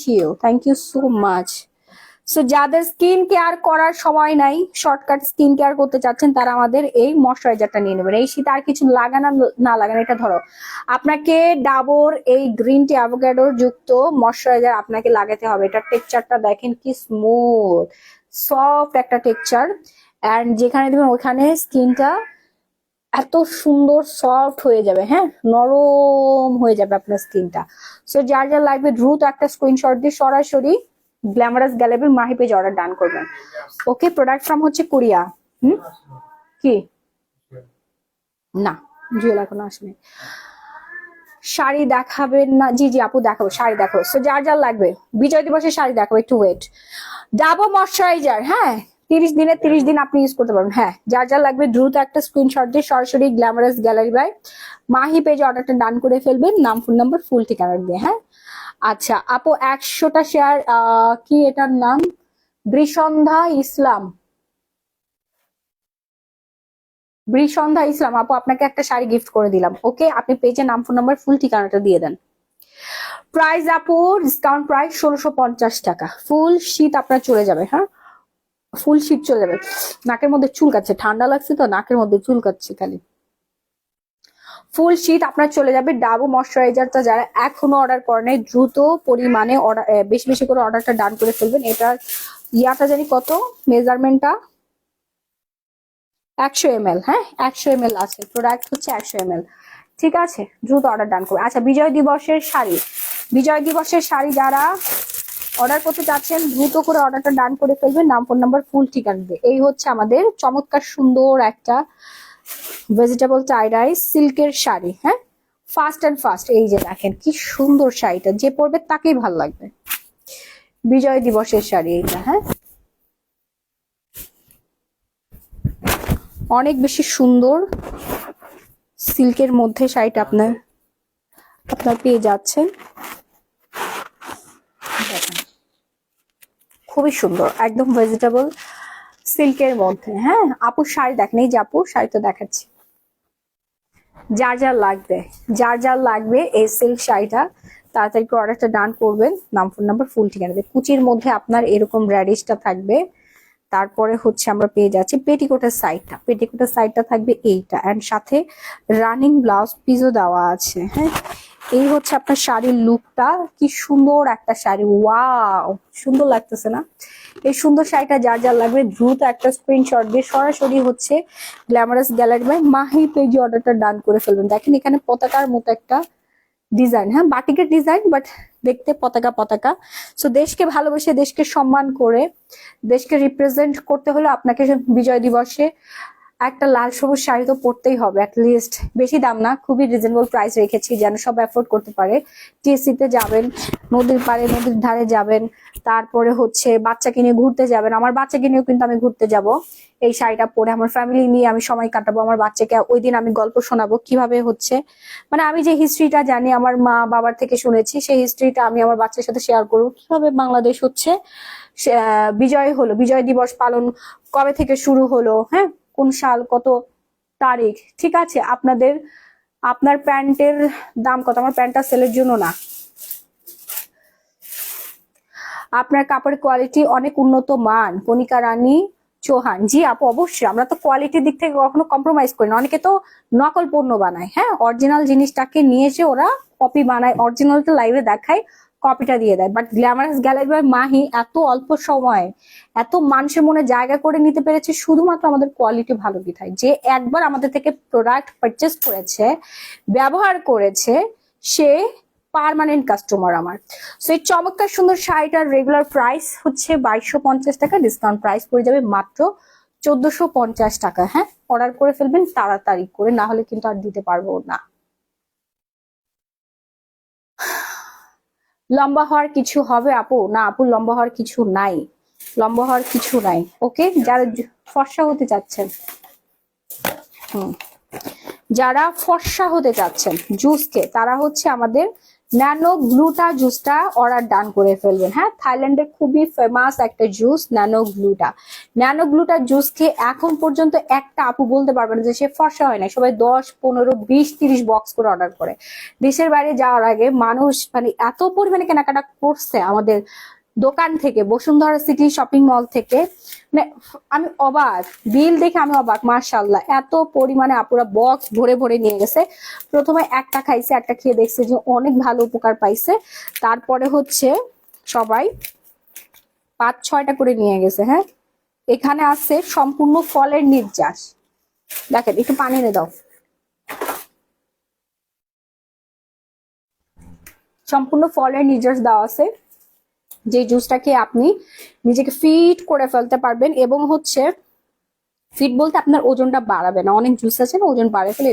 you so much. So যাদের স্কিন কেয়ার করার সময় নাই, শর্টকাট স্কিন কেয়ার করতে চাচ্ছেন, তারা আমাদের এই ময়শ্চারাইজারটা নিয়ে নেবেন। এই শীতে আর কিছু লাগানো না লাগানো, এটা ধরো আপনাকে ডাবর এই গ্রিন টি অ্যাভোকাডো যুক্ত ময়শ্চারাইজার আপনাকে লাগাতে হবে। এটার টেক্সচারটা দেখেন কি স্মুথ সফট একটা টেক্সচার, এন্ড যেখানে দেবেন ওখানে স্কিনটা এত সুন্দর সফট হয়ে যাবে, হ্যাঁ নরম হয়ে যাবে আপনার স্কিনটা। সো যার যা লাগবে দ্রুত একটা স্ক্রিনশট দিয়ে সরাসরি glamorous gallery Mahi page order ডান করবেন। ওকে, প্রোডাক্ট ফ্রম হচ্ছে কোরিয়া। কি না জুয়েল এখনো আসেনি। শাড়ি দেখাবেন না? জি জি আপু দেখাবো, শাড়ি দেখাবো। সো যার যার লাগবে বিজয় দিবসের শাড়ি দেখাবো, একটু ওয়েট। ডাবো ময়শ্চারাইজার, হ্যাঁ 30 দিনে 30 দিন আপনি ইউজ করতে পারবেন। হ্যাঁ যার যার লাগবে দ্রুত একটা স্ক্রিনশট দিয়ে সরাসরি গ্ল্যামারাস গ্যালারি বাই মাহি পেজে অর্ডারটা ডান করে ফেলবেন, নাম ফোন নাম্বার ফুল ঠিকানা দিয়ে। হ্যাঁ আচ্ছা আপু 100টা শেয়ার, কি এটার নাম? বৃষন্ধা ইসলাম, বৃষন্ধা ইসলাম আপু, আপনাকে একটা শাড়ি গিফট করে দিলাম। ওকে, আপনি পেজে নাম ফোন নাম্বার ফুল ঠিকানাটা দিয়ে দেন। প্রাইস আপু ডিসকাউন্ট প্রাইস 1650 টাকা। ফুল শীত আপনার চলে যাবে, হ্যাঁ ফুল শীত চলে যাবে। নাকের মধ্যে চুলকাচ্ছে, ঠান্ডা লাগছে তো নাকের মধ্যে চুলকাচ্ছে খালি। ফুল শীত আপনার চলে যাবে। ডাবো ময়শ্চারাইজারটা যারা এখনো অর্ডার করেন দ্রুত পরিমাণে অর্ডার, বেশি বেশি করে অর্ডারটা ডান করে ফেলবেন। এটার ইয়াটা জানি কত, মেজারমেন্টটা 100 ml, হ্যাঁ 100 ml আছে, প্রোডাক্ট হচ্ছে 100 ml, ঠিক আছে? দ্রুত অর্ডার ডান করবে। আচ্ছা বিজয় দিবসের শাড়ি, বিজয় দিবসের শাড়ি যারা অর্ডার করতে চাচ্ছেন দ্রুত করে অর্ডারটা ডান করে ফেলবেন, নাম ফোন নাম্বার ফুল ঠিকানা দিয়ে। এই হচ্ছে আমাদের চমৎকার সুন্দর একটা ভেজিটেবল টাই ডাই সিল্কের শাড়ি, হ্যাঁ ফাস্ট অ্যান্ড ফাস্ট। এই যে দেখেন কি সুন্দর শাড়িটা, যে পরবে তাকেই ভালো লাগবে। বিজয় দিবসের শাড়ি এইটা, হ্যাঁ অনেক বেশি সুন্দর সিল্কের মধ্যে শাড়িটা আপনার পেয়ে যাচ্ছেন। দেখেন খুবই সুন্দর, একদম ভেজিটেবল সিল্কের মধ্যে। হ্যাঁ আপুর শাড়ি দেখেন, এই যে আপুর শাড়ি তো দেখাচ্ছি। যার যার লাগবে, যার যার লাগবে এই সিল্ক শাড়িটা তাড়াতাড়ি করে অর্ডারটা ডান করবেন। নাম, ফোন নাম্বার, ফুল ঠিকানা দিয়ে। কুচির মধ্যে আপনার এরকম র্যাডিশটা থাকবে। তারপরে হচ্ছে আমরা পেয়ে যাচ্ছি পেটিকোটের সাইডটা, পেটিকোটের সাইডটা থাকবে এইটা, এন্ড সাথে রানিং ব্লাউজ পিসও দেওয়া আছে। হ্যাঁ এই হচ্ছে আপনার শাড়ির লুকটা। কি সুন্দর একটা শাড়ি, ওয়াও সুন্দর লাগতেছে না? এই সুন্দর শাড়িটা যার যার লাগবে দ্রুত একটা স্ক্রিনশট দিয়ে সরাসরি হচ্ছে গ্ল্যামারাস গ্যালারি বাই মাহি পেজে অর্ডারটা ডান করে ফেলবেন। দেখেন এখানে পতাকার মতো একটা ডিজাইন, হ্যাঁ বাটিকের ডিজাইন, বাট দেখতে পতাকা পতাকা। সো দেশকে ভালোবেসে, দেশকে সম্মান করে, দেশকে রিপ্রেজেন্ট করতে হলে আপনাকে বিজয় দিবসে একটা লাল সবুজ শাড়ি তো পরতেই হবে অ্যাটলিস্ট। বেশি দাম না, খুবই রিজনেবল প্রাইস রেখেছি যেন সব অ্যাফোর্ড করতে পারে। টিএসসিতে যাবেন, নদীর পাড়ে নদীর ধারে যাবেন, তারপরে হচ্ছে বাচ্চাকে নিয়ে ঘুরতে যাবেন। আমার বাচ্চাকে নিয়েও কিন্তু আমি ঘুরতে যাব এই শাড়িটা পরে। আমার ফ্যামিলি নিয়ে আমি সময় কাটাবো, আমার বাচ্চাকে ওই দিন আমি গল্প শোনাবো কিভাবে হচ্ছে, মানে আমি যে হিস্ট্রিটা জানি আমার মা বাবার থেকে শুনেছি, সেই হিস্ট্রিটা আমি আমার বাচ্চার সাথে শেয়ার করবো। কিভাবে বাংলাদেশ হচ্ছে বিজয় হলো, বিজয় দিবস পালন কবে থেকে শুরু হলো, হ্যাঁ কোন সাল, কত তারিখ। ঠিক আছে, আপনার প্যান্টের দাম কত? আমার প্যান্টটা সেলের জন্য না, আপনার কাপড়ের কোয়ালিটি অনেক উন্নত মান। কণিকা রানী চৌহান, জি আপু অবশ্যই, আমরা তো কোয়ালিটির দিক থেকে কখনো কম্প্রোমাইজ করি না। অনেকে তো নকল পণ্য বানায়, হ্যাঁ অরিজিনাল জিনিসটাকে নিয়ে এসে ওরা কপি বানায়, অরিজিনালটা লাইভে দেখায়, কপিটা দিয়ে দেয়। But glamorous gallery by Mahi এত অল্প সময়ে এত মানুষের মনে জায়গা করে নিতে পেরেছে শুধুমাত্র আমাদের কোয়ালিটি ভালো বিধায়। যে একবার আমাদের থেকে প্রোডাক্ট পারচেস করেছে, ব্যবহার করেছে, সে পার্মানেন্ট কাস্টমার আমার। সো এই চমৎকার সুন্দর শাড়িটার রেগুলার প্রাইস হচ্ছে 2250 টাকা, ডিসকাউন্ট প্রাইস পড়ে যাবে মাত্র 1450 টাকা। হ্যাঁ অর্ডার করে ফেলবেন তাড়াতাড়ি করে, না হলে কিন্তু আর দিতে পারবো না। লম্বা হওয়ার কিছু হবে আপু? না আপু লম্বা হওয়ার কিছু নাই, লম্বা হওয়ার কিছু নাই। ওকে, যারা ফর্সা হতে চাচ্ছেন, যারা ফর্সা হতে চাচ্ছেন জুসকে, তারা হচ্ছে আমাদের ন্যানো গ্লুটা জুসটা অর্ডার ডান করে ফেলবেন। হ্যাঁ থাইল্যান্ডের খুবই ফেমাস একটা জুস ন্যানো গ্লুটা। ন্যানো গ্লুটা জুস খেয়ে এখন পর্যন্ত একটা আপু বলতে পারবেন যে সে ফর্সা হয় না। সবাই 10, 15, 20, 30 বক্স করে অর্ডার করে। দেশের বাইরে যাওয়ার আগে মানুষ মানে এত পরিমাণে কেনাকাটা করছে আমাদের দোকান থেকে, বসুন্ধরা সিটি শপিং মল থেকে, মানে আমি অবাক, বিল দেখে আমি অবাক। মাশাআল্লাহ এত পরিমাণে আপুরা বক্স ভরে ভরে নিয়ে গেছে। প্রথমে একটা খাইছে, একটা খেয়ে দেখছে যে অনেক ভালো উপকার পাইছে, তারপরে হচ্ছে সবাই 5-6টা করে নিয়ে গেছে। হ্যাঁ এখানে আছে সম্পূর্ণ ফলের নির্যাস, দেখেন একটু পানি এনে দাও। সম্পূর্ণ ফলের নির্যাস দেওয়া আছে, যে জুসটাকে আপনি নিজেকে ফিট করে ফেলতে পারবেন। এবং হচ্ছে ফিট বলতে আপনার ওজনটা বাড়াবে না। অনেক জুস আছে না ওজন বাড়ে ফেলে,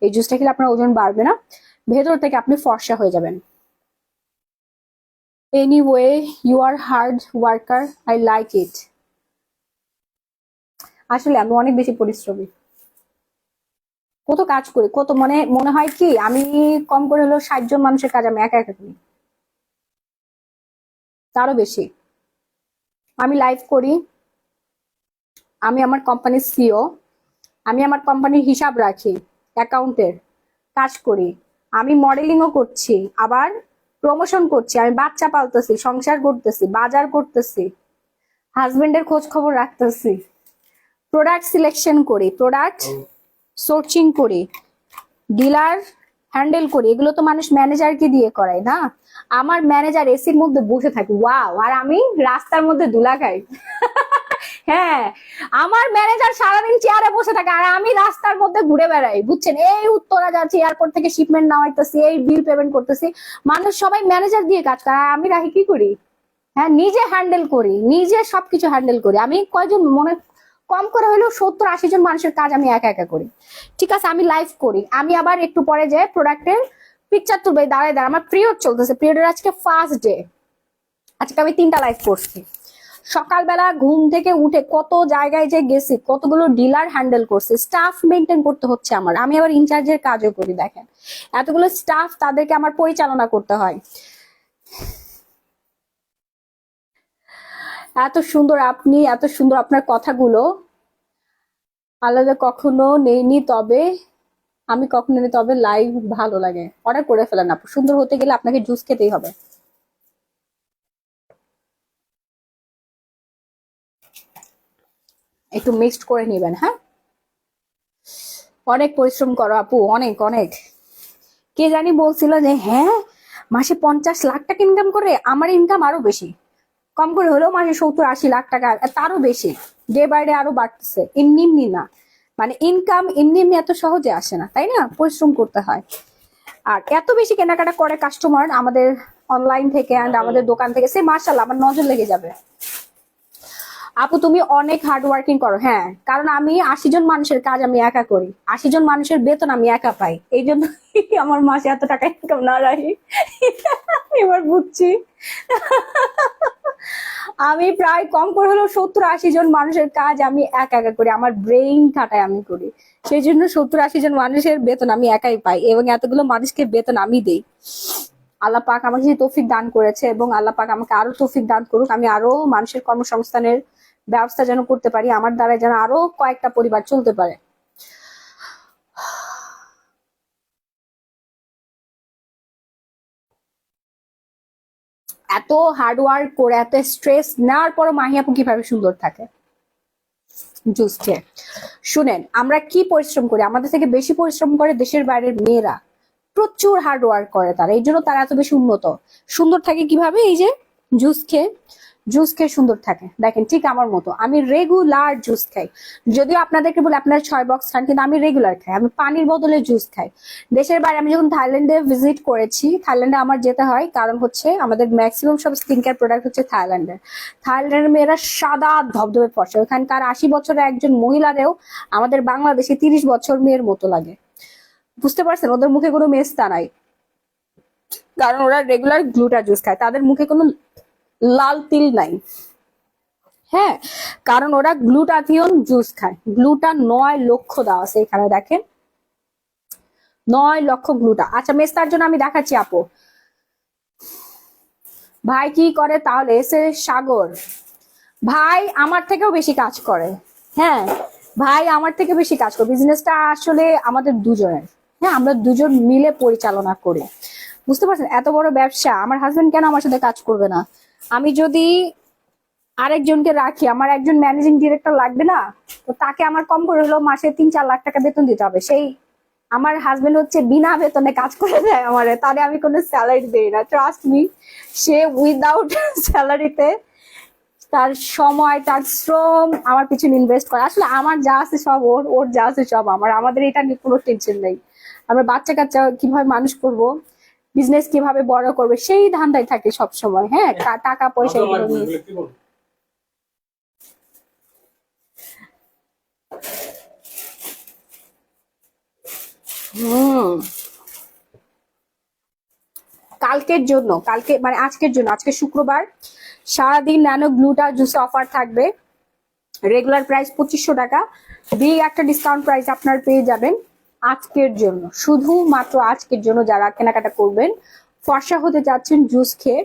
এই জুসটা খেলে আপনার ওজন বাড়বে না, ভেতর থেকে আপনি ফর্সা হয়ে যাবেন। Anyway you are hard worker, I like it. আসলে আমি অনেক বেশি পরিশ্রমী, কত কাজ করি, কত মনে হয় কি আমি কম করে হলেও 60 জন মানুষের কাজ আমি একা একা করি, তারও বেশি। আমি লাইভ করি, আমি আমার কোম্পানির সিও, আমি আমার কোম্পানির হিসাব রাখি, অ্যাকাউন্টের কাজ করি, আমি মডেলিংও করছি, আবার প্রমোশন করছি, আমি বাচ্চা পালতেছি, সংসার করতেছি, বাজার করতেছি, হাজবেন্ডের খোঁজ খবর রাখতেছি, প্রোডাক্ট সিলেকশন করি, প্রোডাক্ট সোর্সিং করি, ডিলার হ্যান্ডেল করি। এগুলো তো মানুষ ম্যানেজারকে দিয়ে করায় না। আমার ম্যানেজার এসির মধ্যে বসে থাকে, ওয়াও, আর আমি রাস্তার মধ্যে ধুলা খাই। হ্যাঁ আমার ম্যানেজার সারাদিন চেয়ারে বসে থাকে আর আমি রাস্তার মধ্যে ঘুরে বেড়াই, বুঝছেন? এই উত্তরা যাচ্ছি, এয়ারপোর্ট থেকে শিপমেন্ট নামাইতেছি, এই বিল পেমেন্ট করতেছি। মানুষ সবাই ম্যানেজার দিয়ে কাজ করে, আর আমি রাহি কি করি? হ্যাঁ নিজে হ্যান্ডেল করি, নিজে সবকিছু হ্যান্ডেল করি। আমি কয়জন কম করে হলেও 70-80 জন মানুষের কাজ আমি একা একা করি। ঠিক আছে, আমি লাইভ করি, আমি আবার একটু পরে যে প্রোডাক্টের পিকচার তুলবে দাঁড়ায় দাঁড়ায়। আমার পিরিয়ড চলতেছে, পিরিয়ডের আজকে ফার্স্ট ডে, আজকে আমি 3টা লাইভ করছি। সকালবেলা ঘুম থেকে উঠে কত জায়গায় যে গেছি, কতগুলো ডিলার হ্যান্ডেল করছি, স্টাফ মেনটেন করতে হচ্ছে আমার। আমি আবার ইনচার্জের কাজও করি, দেখেন এতগুলো স্টাফ, তাদেরকে আমার পরিচালনা করতে হয়। এত সুন্দর আপনি, এত সুন্দর আপনার কথাগুলো আলাদা কখনো নেইনি, তবে আমি কখনো নেই, তবে লাইভ ভালো লাগে। অর্ডার করে ফেলেন আপু, সুন্দর হতে গেলে আপনাকে জুস খেতেই হবে। একটু মিক্সড করে নেবেন, হ্যাঁ। অনেক পরিশ্রম করো আপু, অনেক অনেক। কে জানি বলছিল যে হ্যাঁ মাসে 50 লাখ টাকা ইনকাম করে, আমার ইনকাম আরো বেশি। কম করে হলেও মাসে 70-80 লাখ টাকা, তারও বেশি। ডে বাই ডে আরো বাড়তেছে, এমনি এমনি না। মানে ইনকাম এমনি এমনি এত সহজে আসে না, তাই না? পরিশ্রম করতে হয়। আর এত বেশি কেনাকাটা করে কাস্টমার আমাদের অনলাইন থেকে এন্ড আমাদের দোকান থেকে, সে মার্শাল্লাহ আমার নজর লেগে যাবে। আপু তুমি অনেক হার্ড ওয়ার্কিং করো। হ্যাঁ, কারণ আমি 80 জন মানুষের কাজ আমি একা করি, 80 জন মানুষের বেতন আমি একা পাই, এই জন্য আমার মাসে এত টাকা ইনকাম না রাখি। এবার বুঝছি। আমি প্রায় কম করে হলেও 70-80 জন মানুষের কাজ আমি একা একা করি, আমার ব্রেইন খাটায় আমি করি। সেই জন্য 70-80 জন মানুষের বেতন আমি একাই পাই, এবং এতগুলো মানুষকে বেতন আমি দেই। আল্লাহ পাক আমাকে যে তৌফিক দান করেছে, এবং আল্লাহ পাক আমাকে আরো তৌফিক দান করুক, আমি আরো মানুষের কর্মসংস্থানের ব্যবস্থা যেন করতে পারি, আমার দ্বারা যেন আরো কয়েকটা পরিবার চলতে পারে। এত হার্ড ওয়ার্ক করে, এত স্ট্রেস নেওয়ার পরও মাহি আপু কিভাবে সুন্দর থাকে জুস খেয়ে। শুনেন, আমরা কি পরিশ্রম করি, আমাদের থেকে বেশি পরিশ্রম করে দেশের বাইরের মেয়েরা। প্রচুর হার্ড ওয়ার্ক করে তারা, এই জন্য তারা এত বেশি উন্নত। সুন্দর থাকে কিভাবে? এই যে জুস খেয়ে। জুস খেয়ে সুন্দর থাকে। দেখেন ঠিক আমার মতো, আমি রেগুলার জুস খাই। যদিও আপনাদেরকে বলে আপনারা 6 বক্স খান, কিন্তু আমি রেগুলার খাই, আমি পানির বদলে জুস খাই। দেশের বাইরে আমি যখন থাইল্যান্ডে ভিজিট করেছি, থাইল্যান্ডে আমার যেতে হয় কারণ হচ্ছে আমাদের ম্যাক্সিমাম সব স্কিন কেয়ার প্রোডাক্ট হচ্ছে থাইল্যান্ডের। থাইল্যান্ডের মেয়েরা সাদা ধবধবে ফর্সা, ওখানকার 80 বছরের একজন মহিলারেও আমাদের বাংলাদেশে 30 বছর মেয়ের মতো লাগে। বুঝতে পারছেন? ওদের মুখে কোনো মেস্তা নাই, কারণ ওরা রেগুলার গ্লুটা জুস খায়, তাদের মুখে কোনো লাল তিল নাই। হ্যাঁ, কারণ ওরা গ্লুটাথিয়ন জুস খায়। গ্লুটা 9 লক্ষ দেওয়া আছে এখানে, দেখেন 9 লক্ষ গ্লুটা। আচ্ছা, মেস্তার জন্য আমি দেখাচ্ছি আপু। ভাই কি করে তাহলে? এসে সাগর ভাই আমার থেকেও বেশি কাজ করে। হ্যাঁ, ভাই আমার থেকে বেশি কাজ করে। বিজনেসটা আসলে আমাদের দুজনের। হ্যাঁ, আমরা দুজন মিলে পরিচালনা করি। বুঝতে পারছেন? এত বড় ব্যবসা, আমার হাজবেন্ড কেন আমার সাথে কাজ করবে না? আমি যদি আরেকজনকে রাখি, আমার একজন ম্যানেজিং ডিরেক্টর লাগবে না? তো তাকে আমার কম করে হলেও মাসে 3-4 লাখ টাকা বেতন দিতে হবে। সেই আমার হাজবেন্ড হচ্ছে বিনা বেতনে কাজ করে দেয় আমারে, তাহলে আমি কোনো স্যালারি দেই না, ট্রাস্ট মি। সে উইদাউট স্যালারিতে তার সময়, তার শ্রম আমার পিছনে ইনভেস্ট করে। আসলে আমার যা আছে সব ওর, ওর যা আছে সব আমার। আমাদের এটা নিয়ে কোনো টেনশন নেই। আমরা বাচ্চা কাচ্চা কিভাবে মানুষ করব, বিজনেস কিভাবে বড় করবে, সেই ধান্দায় থাকি সব সময়। হ্যাঁ, টাকা পয়সা এগুলো নিয়ে। হুম, কালকের জন্য, কালকে মানে আজকের জন্য, আজকে শুক্রবার, সারাদিন ন্যানো গ্লুটা জুস অফার থাকবে। রেগুলার প্রাইস 2500 টাকা, বিগ একটা ডিসকাউন্ট প্রাইস আপনার পেয়ে যাবেন আজকের জন্য, শুধুমাত্র আজকের জন্য। যারা কেনাকাটা করবেন, ফর্সা হতে যাচ্ছেন জুস খেয়ে,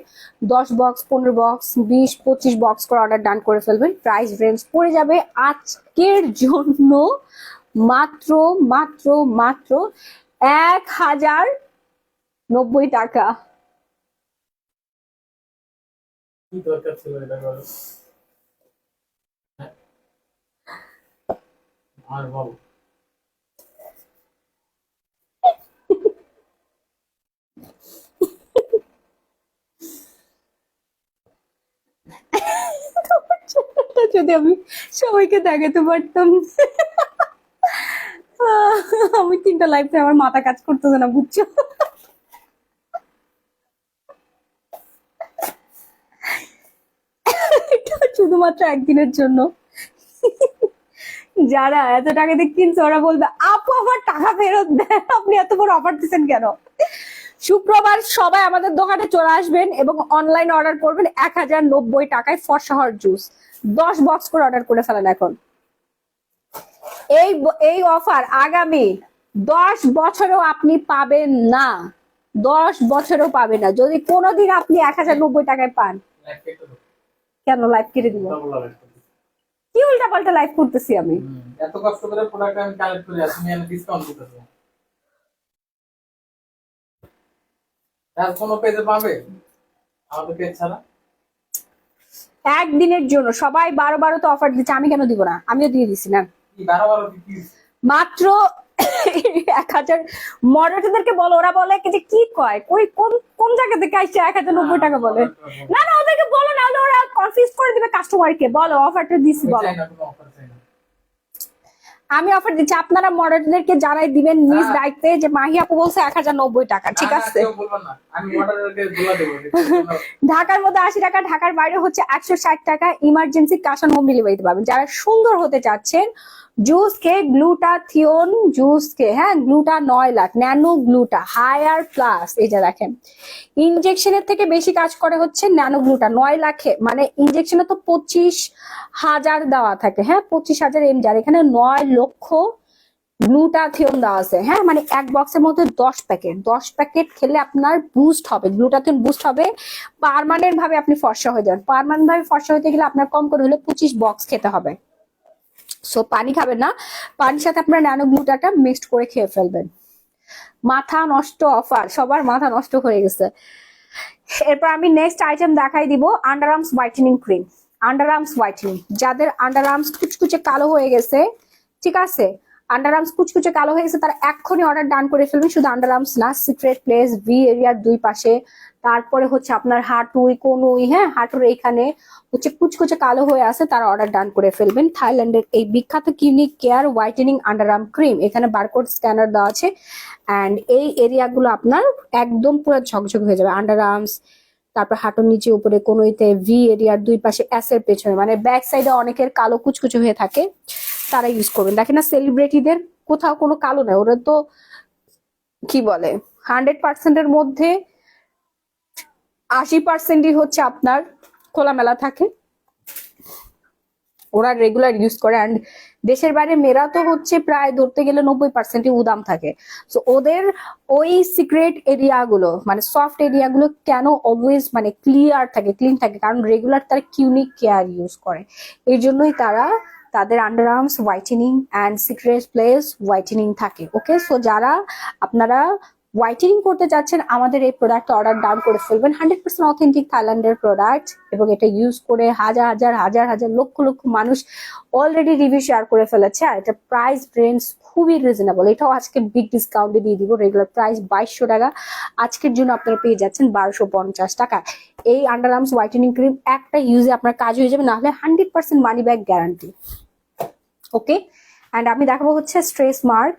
10 বক্স, 15 বক্স, 20-25 বক্স করে অর্ডার ডান করে ফেলবেন। প্রাইস রেঞ্জ পড়ে যাবে আজকের জন্য মাত্র মাত্র মাত্র 1090 টাকা। কি দরকার ছিল এটা করার? হ্যাঁ, আর বল। যদি আমি সবাইকে দেখাতে পারতাম। আমি 3টা লাইফে আমার মাথা কাজ করতেছে না, বুঝছো? এটা শুধুমাত্র একদিনের জন্য। যারা এত টাকা দিয়ে কিনছে ওরা বলবে আপু আমার টাকা ফেরত দেন, আপনি এত বড় অফার দিচ্ছেন কেন? শুক্রবার সবাই আমাদের দোকানে চলে আসবেন এবং অনলাইন অর্ডার করবেন 1090 টাকায় ফর্সা হওয়ার জুস। 10 বক্স করে অর্ডার করে ফেলেন এখন। এই এই অফার আগামী 10 বছরেও আপনি পাবেন না। 10 বছরেও পাবেন না, যদি কোনোদিন আপনি 1090 টাকায় পান। কেন লাইভ কেটে দিব? ডাবল লাভ করতেছি। কি উল্টা পাল্টা লাইভ করতেছি আমি? এত কষ্ট করে প্রোডাক্ট আমি কালেক্ট করে তুমি এনে ডিসকাউন্ট দিতেছো। আর কোন পেজে পাবে আমাদের পেজ ছাড়া? একদিনের জন্য সবাই 12 তো অফার দিচ্ছে, আমি কেন দিব না? আমিও দিয়ে দিছি না। কি 12 কি মাত্র 1000 মডারেটরদেরকে বলো, ওরা বলে কি যে কি কয় কই কোন কোন জায়গা থেকে আসছে 1090 টাকা বলে। না না ওদেরকে বলো, না হলে ওরা কনফিউজ করে দিবে কাস্টমারকে। বলো অফারটা দিছি বলো। চাই না, কোনো অফার চাই না। আমি অফার দিচ্ছি, আপনারা মডারেটরদেরকে জানাই দিবেন নিজ দায়িত্বে যে মাহি আপু বলছে 1090 টাকা, ঠিক না, আছে? কেউ বলবো না, আমি মডারেটরকে বলে দেবো। ঢাকার মধ্যে 80 টাকা, ঢাকার বাইরে হচ্ছে 160 টাকা। ইমার্জেন্সি ক্যাশ অন হোম ডেলিভারিতে পাবেন। যারা সুন্দর হতে চাচ্ছেন, জুস কে গ্লুটাথিওন জুস কে, হ্যাঁ গ্লুটা 9 লাখ, ন্যানো গ্লুটা হায়ার প্লাস, এই যে দেখেন ইনজেকশনের থেকে বেশি কাজ করে হচ্ছে ন্যানো গ্লুটা 9 লাখে। মানে ইনজেকশনে তো 25,000 দেওয়া থাকে, হ্যাঁ 25,000 এমজি, এখানে 9 লক্ষ গ্লুটাথিয়ন দেওয়া আছে। হ্যাঁ মানে এক বক্সের মধ্যে 10 প্যাকেট খেলে আপনার বুস্ট হবে, গ্লুটাথিয়ন বুস্ট হবে, পার্মানেন্ট ভাবে আপনি ফর্সা হয়ে যান। পার্মানেন্ট ভাবে ফর্সা হতে গেলে আপনার কম করে হলে 25 বক্স খেতে হবে। সো পানি খাবেন না, পানির সাথে আপনার ন্যানো গ্লুটাটা মিক্সড করে খেয়ে ফেলবেন। মাথা নষ্ট অফার, সবার মাথা নষ্ট হয়ে গেছে। এরপর আমি নেক্সট আইটেম দেখাই দিব, under arms whitening cream. Under arms whitening, যাদের আন্ডার আর্মস কুচকুচে কালো হয়ে গেছে, ঠিক আছে, আন্ডার আর্মস কুচকুচে কালো হয়ে গেছে, তারা এক্ষুনি অর্ডার ডান করে ফেলবেন। শুধু আন্ডার আর্মস না, সিক্রেট প্লেস, ভি এরিয়ার 2 পাশে, তারপরে হচ্ছে আপনার হাঁটুই কোনুই, হ্যাঁ হাঁটুর এইখানে হচ্ছে কুচকুচে কালো হয়ে আছে, তারা অর্ডার ডান করে ফেলবেন। থাইল্যান্ডের এই বিখ্যাত clinic care whitening under arm cream, এখানে বারকোড স্ক্যানার দেওয়া আছে। অ্যান্ড এই এরিয়াগুলো আপনার একদম পুরো ঝকঝক হয়ে যাবে। আন্ডার আর্মস, তারপর হাঁটুর নিচে উপরে কোনোইতে, ভি এরিয়ার 2 পাশে, অ্যাসের পেছনে, মানে ব্যাক সাইডে অনেকের কালো কুচকুচে হয়ে থাকে, তারা ইউজ করবেন। দেখেন না সেলিব্রিটিদের কোথাও কোনো কালো নাই, ওরা তো কি বলে 100%-এর মধ্যে 80%ই হচ্ছে আপনার খোলামেলা থাকে, ওরা রেগুলার ইউজ করে। অ্যান্ড দেশের বাইরে মেয়েরা তো হচ্ছে প্রায় ধরতে গেলে 90%ই উদাম থাকে। তো ওদের ওই সিক্রেট এরিয়াগুলো মানে সফট এরিয়াগুলো কেন অলওয়েজ মানে ক্লিয়ার থাকে, ক্লিন থাকে, কারণ রেগুলার তারা কিউনিক কেয়ার ইউজ করে। এই জন্যই তারা তাদের under arms whitening and secret place whitening থাকে। ওকে, সো যারা আপনারা হোয়াইটেনিং করতে যাচ্ছেন, আমাদের এই প্রোডাক্ট অর্ডার ডাউন করে ফেলবেন। 100% অথেন্টিক থাইল্যান্ডের প্রোডাক্ট, এবং এটা ইউজ করে হাজার হাজার হাজার হাজার লক্ষ লক্ষ মানুষ অলরেডি রিভিউ শেয়ার করে ফেলেছে। আর এটা প্রাইস রেঞ্জ খুবই রিজনেবল, এটাও আজকে বিগ ডিসকাউন্টে দিয়ে দিব। রেগুলার প্রাইস 2200 টাকা, আজকের জন্য আপনারা পেয়ে যাচ্ছেন 1250 টাকা। এই আন্ডার আর্মস হোয়াইটেনিং ক্রিম একটা ইউজে আপনার কাজ হয়ে যাবে, না হলে 100% money back guarantee. Okay, and আমি দেখাবো হচ্ছে স্ট্রেস মার্ক।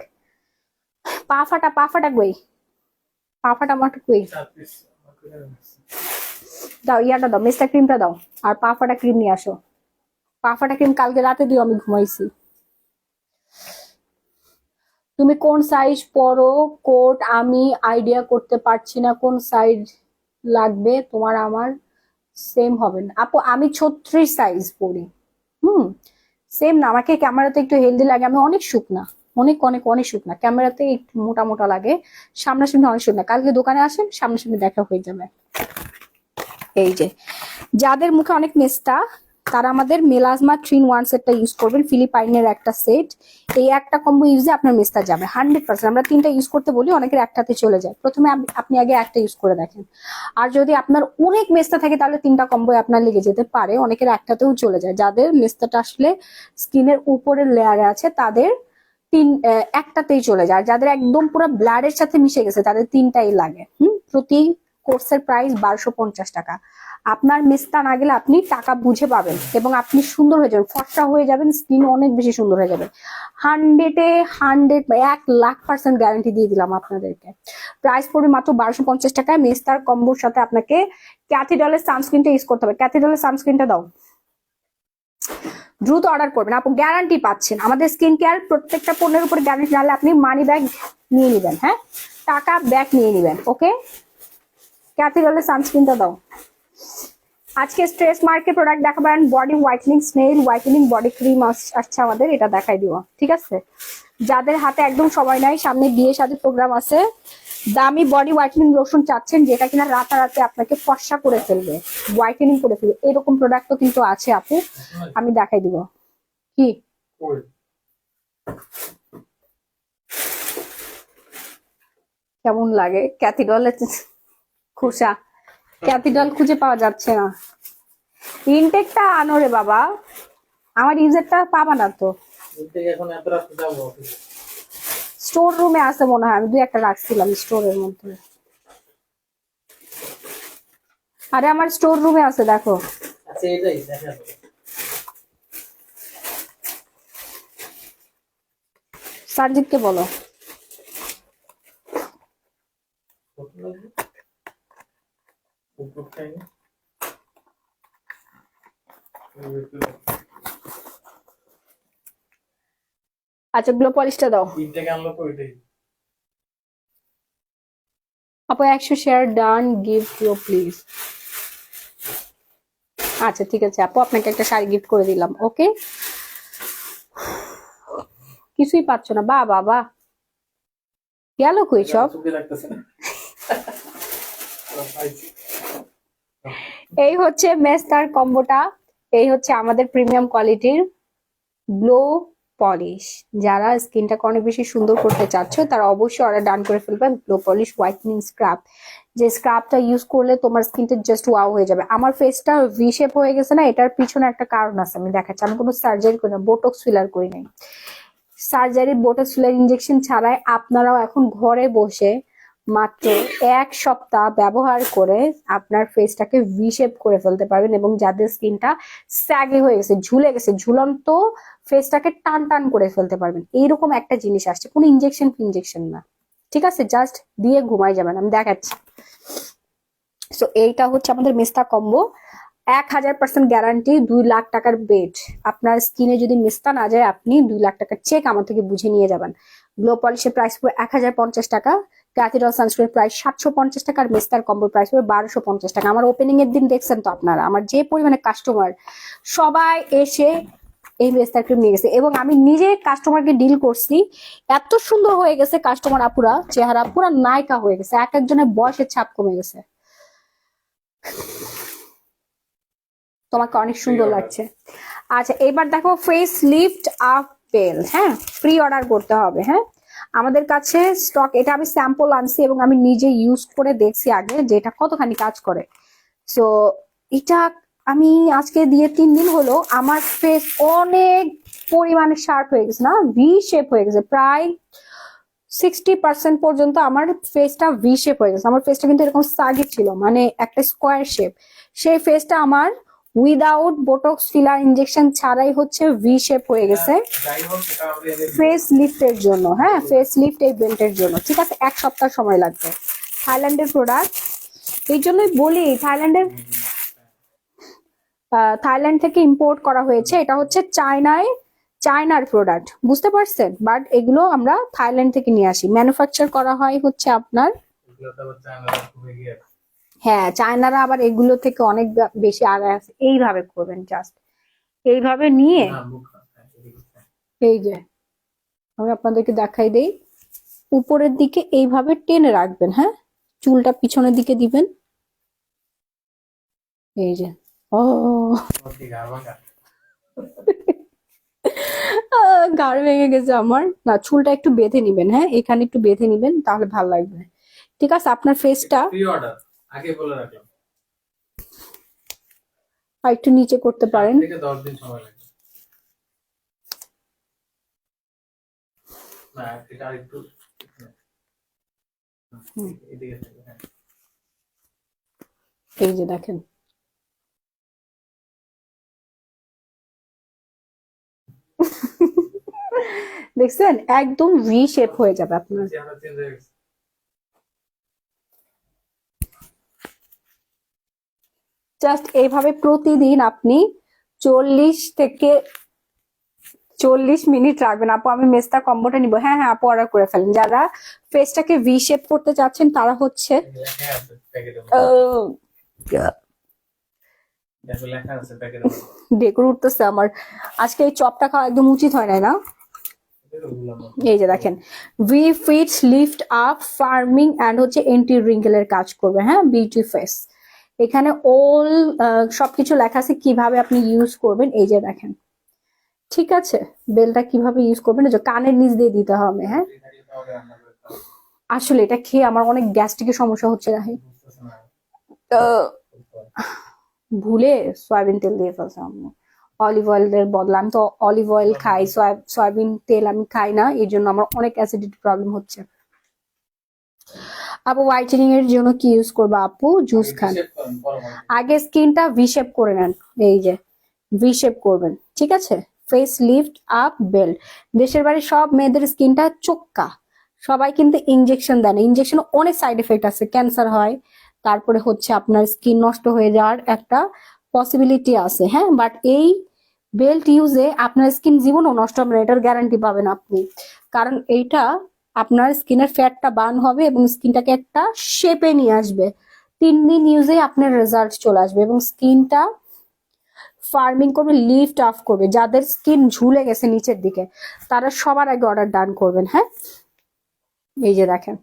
পা ফাটা গই, পা ফাটা মাটা কই, দাও ইয়াটা দাও, মেস্টা ক্রিমটা দাও, আর পা ফাটা ক্রিম নিয়ে আসো। পা ফাটা ক্রিম কালকে রাতে দিও, আমি ঘুমাইছি। তুমি কোন সাইজ পরো কোট, আমি আইডিয়া করতে পারছি না কোন সাইজ লাগবে তোমার, আমার সেম হবে না আপু, আমি 36 সাইজ পরি। সেম না, আমাকে ক্যামেরাতে একটু হেলদি লাগে, আমি অনেক শুকনা, অনেক অনেক অনেক শুকনা, ক্যামেরাতে একটু মোটা মোটা লাগে, সামনাসামনি অনেক শুকনা। কালকে দোকানে আসেন, সামনাসামনি দেখা হয়ে যাবে। এই যে যাদের মুখে অনেক মেস্টা, তারা আমাদের মেলাজমা 3-in-1 সেটটা ইউজ করবেন, ফিলিপাইনের একটা সেট। এই একটা কম্বো ইউজে আপনার মেস্টা যাবে 100%। আমরা 3টা ইউজ করতে বলি, অনেকের একটাতে চলে যায়। প্রথমে আপনি আগে একটা ইউজ করে দেখেন, আর যদি আপনার অনেক মেস্তা থাকে তাহলে 3টা কম্বো আপনার লেগে যেতে পারে, অনেকের একটাতেও চলে যায়। যাদের মেস্তাটা আসলে স্কিনের উপরের লেয়ারে আছে, তাদের একটাতেই চলে যায়। আর যাদের একদম পুরো ব্লাডের সাথে মিশে গেছে, তাদের 3টাই লাগে। প্রতি কোর্সের প্রাইস 1250 টাকা। আপনার মেস্তা না গেলে আপনি টাকা বুঝে পাবেন, এবং আপনি সুন্দর হয়ে যাবেন, ফর্সা হয়ে যাবেন, স্কিন অনেক বেশি সুন্দর হয়ে যাবে। 100% গ্যারান্টি দিয়ে দিলাম আপনাদেরকে। প্রাইস পড়বে মাত্র 1250 টাকায়। মেস্তার কম্বোর সাথে আপনাকে ক্যাথিডলের সানস্ক্রিনটা ইউজ করতে হবে। ক্যাথিডলের সানস্ক্রিনটা দাও, দ্রুত অর্ডার করবেন আপু, গ্যারান্টি পাচ্ছেন। আমাদের স্কিন কেয়ার প্রত্যেকটা পণ্যের উপর গ্যারান্টি, নাহলে আপনি মানি ব্যাগ নিয়ে নেবেন, হ্যাঁ টাকা ব্যাগ নিয়ে নেবেন। ওকে, ক্যাথিডলের সানস্ক্রিনটা দাও। আজকে স্ট্রেস মার্কের প্রোডাক্ট দেখাবেন, body whitening, snail whitening body cream আসছে আমাদের, এটা দেখাই দিব, ঠিক আছে? যাদের হাতে একদম সময় নাই, সামনে বিয়ে শাদী প্রোগ্রাম আছে, দামি বডি হোয়াইটেনিং লোশন চাচ্ছেন যেটা কিনা রাতারাতি আপনাকে ফর্সা করে ফেলবে, হোয়াইটেনিং করে ফেলবে, এরকম প্রোডাক্ট তো কিন্তু আছে আপু, আমি দেখাই দিব। কি কই কেমন লাগে? ক্যাথিডলের খোসা, ক্যাথিডল খুঁজে পাওয়া যাচ্ছে না। ইনটেকটা আনো রে বাবা, আমার ইউজারটা পাবা না তো। বলতে এখন এত রাতে যাবো অফিসে। স্টোর রুমে আছে মনে হয়, আমি দুই একটা রাখছিলাম স্টোরের মধ্যে। আরে আমার স্টোর রুমে আছে দেখো। আচ্ছা এটাই দেখা যাবে। সার্জিৎকে বলো। কত লাগবে? উপর খাইনি। আচ্ছা গ্লো পলিশটা দাও। তিনটাকে আনলো তো ওইটাই। আপু 100 share done, give you please. আচ্ছা ঠিক আছে আপু, আপনাকে একটা শাড়ি গিফট করে দিলাম। ওকে, কিছুই পাচ্ছ না? বা বাবা, গেল কই সব? চোখে লাগতেছে না। পাইছি। এই হচ্ছে মেস্টার কম্বোটা, এই হচ্ছে আমাদের প্রিমিয়াম কোয়ালিটির গ্লো পলিশ। যারা স্কিনটাকে অনেক বেশি সুন্দর করতে চাচ্ছ তারা অবশ্যই অর্ডার ডান করে ফেলবেন। গ্লো পলিশ হোয়াইটনিং স্ক্রাব, যে স্ক্রাবটা ইউজ করলে তোমার স্কিনটা জাস্ট ওয়াও হয়ে যাবে। আমার ফেসটা ভি শেপ হয়ে গেছে না, এটার পিছনে একটা কারণ আছে, আমি দেখাচ্ছি। আমি কোনো সার্জারি করি না, বোটক্স ফিলার করি নাই। সার্জারি বোটক্স ফিলার ইনজেকশন ছাড়াই আপনারাও এখন ঘরে বসে মাত্র 1 সপ্তাহ ব্যবহার করে আপনার ফেসটাকে ভি শেপ করে ফেলতে পারবেন, এবং যাদের স্কিনটা স্যাগে হয়ে গেছে, ঝুলে গেছে, ঝুলন্ত ফেসটাকে টান টান করে ফেলতে পারবেন। এইরকম একটা জিনিস আসছে, কোনো ইনজেকশন না, ঠিক আছে? জাস্ট দিয়ে ঘুমাই যাবেন, আমি দেখাচ্ছি। সো এইটা হচ্ছে আমাদের মেস্তা কম্বো, 1000% গ্যারান্টি, 2 লাখ টাকার বেড। আপনার স্কিনে যদি মেস্তা না যায়, আপনি 2 লাখ টাকার চেক আমার থেকে বুঝে নিয়ে যাবেন। গ্লো পলিশের প্রাইস পড়বে 1050 টাকা, ক্যাথিডল সানস্ক্রিনের প্রাইস 750 টাকা, আর মেস্তার কম্বোর প্রাইস পড়বে 1250 টাকা। আমার ওপেনিং এর দিন দেখছেন তো আপনারা, আমার যে পরিমাণে কাস্টমার সবাই এসে এই মেস্তার ক্রিম নিয়ে গেছে, এবং আমি নিজে কাস্টমারকে ডিল করছি। এত সুন্দর হয়ে গেছে কাস্টমার আপুরা, চেহারা পুরা নায়িকা হয়ে গেছে, এক একজনের বয়সের ছাপ কমে গেছে। তোমাকে অনেক সুন্দর লাগছে। আচ্ছা এবার দেখো ফেস লিফট আপ পেল, হ্যাঁ প্রি অর্ডার করতে হবে। হ্যাঁ আমাদের কাছে স্টক, এটা আমি স্যাম্পল আনছি এবং আমি নিজে ইউজ করে দেখছি আগে যে এটা কতখানি কাজ করে। সো এটা আমি আজকে দিয়ে 3 দিন হলো, আমার ফেস অনেক পরিমাণে শার্প হয়ে গেছে, না ভি শেপ হয়ে গেছে, প্রায় 60% পর্যন্ত আমার ফেসটা ভি শেপ হয়ে গেছে। আমার ফেসটা কিন্তু এরকম সাগি ছিল, মানে একটা স্কোয়ার শেপ। সেই ফেসটা আমার উইদাউট বোটক্স ফিলার ইনজেকশন ছাড়াই হচ্ছে ভি শেপ হয়ে গেছে, যাই হোক এটা আমরা এনে দিই। ফেস লিফটের জন্য। হ্যাঁ ফেস লিফট এই বেল্টের জন্য, ঠিক আছে? 1 সপ্তাহ সময় লাগবে। থাইল্যান্ডের প্রোডাক্ট, এই জন্যই বলি থাইল্যান্ড থেকে ইম্পোর্ট করা হয়েছে। এটা হচ্ছে চায়নার প্রোডাক্ট, বুঝতে পারছেন? বাট এগুলো আমরা থাইল্যান্ড থেকে নিয়ে আসি, ম্যানুফ্যাকচার করা হয় হচ্ছে আপনার। এগুলো তো আবার চায়নারা খুব এগিয়ে আছে। হ্যাঁ চায়নারা আবার এগুলো থেকে অনেক বেশি আগায় আছে। এইভাবে করবেন, জাস্ট এইভাবে নিয়ে, না মুখ না, এদিকে না। এই যে আমি আপনাদেরকে দেখাই দেই, উপরের দিকে এইভাবে টেনে রাখবেন। হ্যাঁ চুলটা পিছনের দিকে দিবেন, এই যে। ও ওদিকে ঘাড় ভাঙা। গাড় ভেঙে গেছে আমার। না চুলটা একটু বেঁধে নিবেন, হ্যাঁ এখানে একটু বেঁধে নিবেন, তাহলে ভালো লাগবে। ঠিক আছে আপনার ফেসটা প্রি অর্ডার আগে বলে রাখলাম। আর একটু নিচে করতে পারেন। 7 থেকে 10 দিন সময় লাগবে। না এটা আরেকটু এদিকে থেকে, হ্যাঁ। এই যে দেখেন, দেখছেন একদম ভি শেপ হয়ে যাবে আপনার। চেহারা চেঞ্জ হয়ে গেছে। জাস্ট এইভাবে প্রতিদিন আপনি 40 থেকে 40 মিনিট রাখবেন। আপু আমি মেস্তা কম্বোটা নিবো, হ্যাঁ হ্যাঁ আপু অর্ডার করে ফেলেন। যারা ফেসটাকে ভি শেপ করতে চাচ্ছেন তারা হচ্ছে লেখা আছে প্যাকেটের মধ্যে। দেখো লেখা আছে প্যাকেটের মধ্যে। ডেকোর উঠতেছে আমার। আজকে এই চপটা খাওয়া একদম উচিত হয় নাই না। এই যে দেখেন, V fit lift up firming and হচ্ছে এন্টি রিঙ্কেলের কাজ করবে। হ্যাঁ, বিউটি ফেস, এখানে অল সবকিছু লেখা আছে কিভাবে আপনি ইউজ করবেন। এই যে দেখেন, ঠিক আছে, বেলটা কিভাবে ইউজ করবেন, এই যে কানের নিচ দিয়ে দিতে হবে। হ্যাঁ, আসলে এটা খেয়ে আমার অনেক গ্যাস্ট্রিকের সমস্যা হচ্ছে। রাহি ভুলে সয়াবিন তেল দিয়ে ফেলছে আম্মু। অলিভ অয়েলের বদলে আমি তো অলিভ অয়েল খাই, সয়াবিন তেল আমি খাই না, এই জন্য আমার অনেক অ্যাসিডিটি প্রবলেম হচ্ছে। আপু হোয়াইটেনিং এর জন্য কি ইউজ করবো আপু? জুস খান। আগে স্কিনটা ভি শেপ করে নেন, এই যে ভি শেপ করবেন, ঠিক আছে। ফেস লিফট আপ বেল্ট, দেশের বাড়ির সব মেয়েদের স্কিনটা চোক্কা, সবাই কিন্তু ইনজেকশন দেন, ইনজেকশন অনেক সাইড এফেক্ট আছে, ক্যান্সার হয়, তারপরে হচ্ছে আপনার স্কিন নষ্ট হয়ে যাওয়ার একটা পসিবিলিটি আছে। হ্যাঁ, বাট এই বেল্ট ইউজে আপনার স্কিন জীবনও নষ্ট হবে না, এটার গ্যারান্টি পাবেন আপনি। কারণ এইটা আপনার স্কিনের ফ্যাটটা বার্ন হবে এবং স্কিনটাকে একটা শেপে নিয়ে আসবে। 3 দিন ইউজে আপনার রেজাল্ট চলে আসবে এবং স্কিনটা ফার্মিং করবে, লিফট অফ করবে। যাদের স্কিন ঝুলে গেছে নিচের দিকে, তারা সবার আগে অর্ডার ডান করবেন। হ্যাঁ, এই যে দেখেন,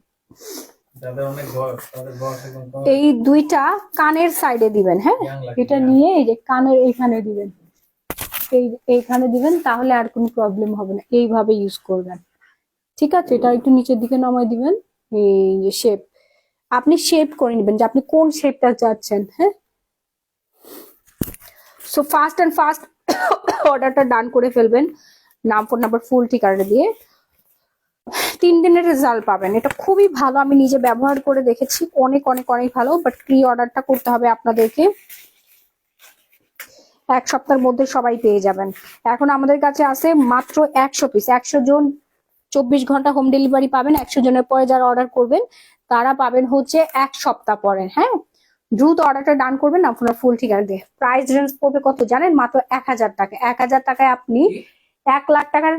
এই দুইটা কানের সাইডে দিবেন। হ্যাঁ, এটা নিয়ে এই যে কানের এইখানে দিবেন, এইখানে দিবেন, তাহলে আর কোনো প্রবলেম হবে না। এইভাবে ইউজ করবেন, ঠিক আছে। এটা একটু নিচের দিকে নামাই দিবেন, এই যে শেপ, আপনি শেপ করে নেবেন যে আপনি কোন শেপটা চাচ্ছেন। হ্যাঁ, সো ফাস্ট অ্যান্ড ফাস্ট অর্ডারটা ডান করে ফেলবেন, নাম, ফোন নাম্বার, ফুল ঠিকানা দিয়ে। 3 দিনের রেজাল্ট পাবেন। এটা খুবই ভালো, আমি নিজে ব্যবহার করে দেখেছি, অনেক অনেক অনেক ভালো। বাট প্রি অর্ডারটা করতে হবে আপনাদেরকে, 1 সপ্তাহের মধ্যে সবাই পেয়ে যাবেন। এখন আমাদের কাছে আছে মাত্র 100 পিস, 100 জন 24 ঘন্টা হোম ডেলিভারি পাবেন। 100 জনের পরে যারা অর্ডার করবেন তারা পাবেন হচ্ছে 1 সপ্তাহ পরে। হ্যাঁ, দ্রুত অর্ডারটা ডান করবেন আপনার ফুল ঠিকানা দিয়ে। প্রাইস রেঞ্জ পড়বে কত জানেন? মাত্র 1000 টাকা। 1000 টাকায় আপনি 1 লাখ টাকার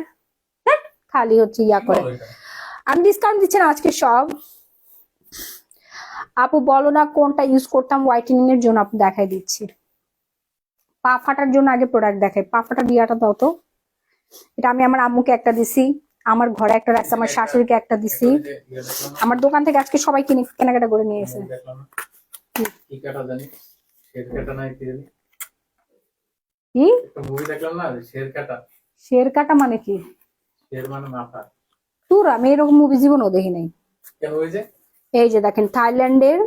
খালি হচ্ছে ইয়া করে। আমি ডিসকাউন্ট দিচ্ছি না আজকে সব। আপু বলো না কোনটা ইউজ করতাম হোয়াইটেনিং এর জন্য, আপনি দেখাই দিচ্ছি। পা ফাটার জন্য আগে প্রোডাক্ট দেখাই, পা ফাটার দিয়াটা দাও তো। এটা আমি আমার আম্মুকে একটা দিছি, আমার ঘরে একটা রাখছি, আমার শাশুড়িকে একটা দিছি, আমার দোকান থেকে আজকে সবাই কেনাকাটা করে নিয়ে এসে। কি শের কাটা মানে কি? তোর আমি এরকম মুভি জীবনও দেখি নাই। এই যে দেখেন থাইল্যান্ডের,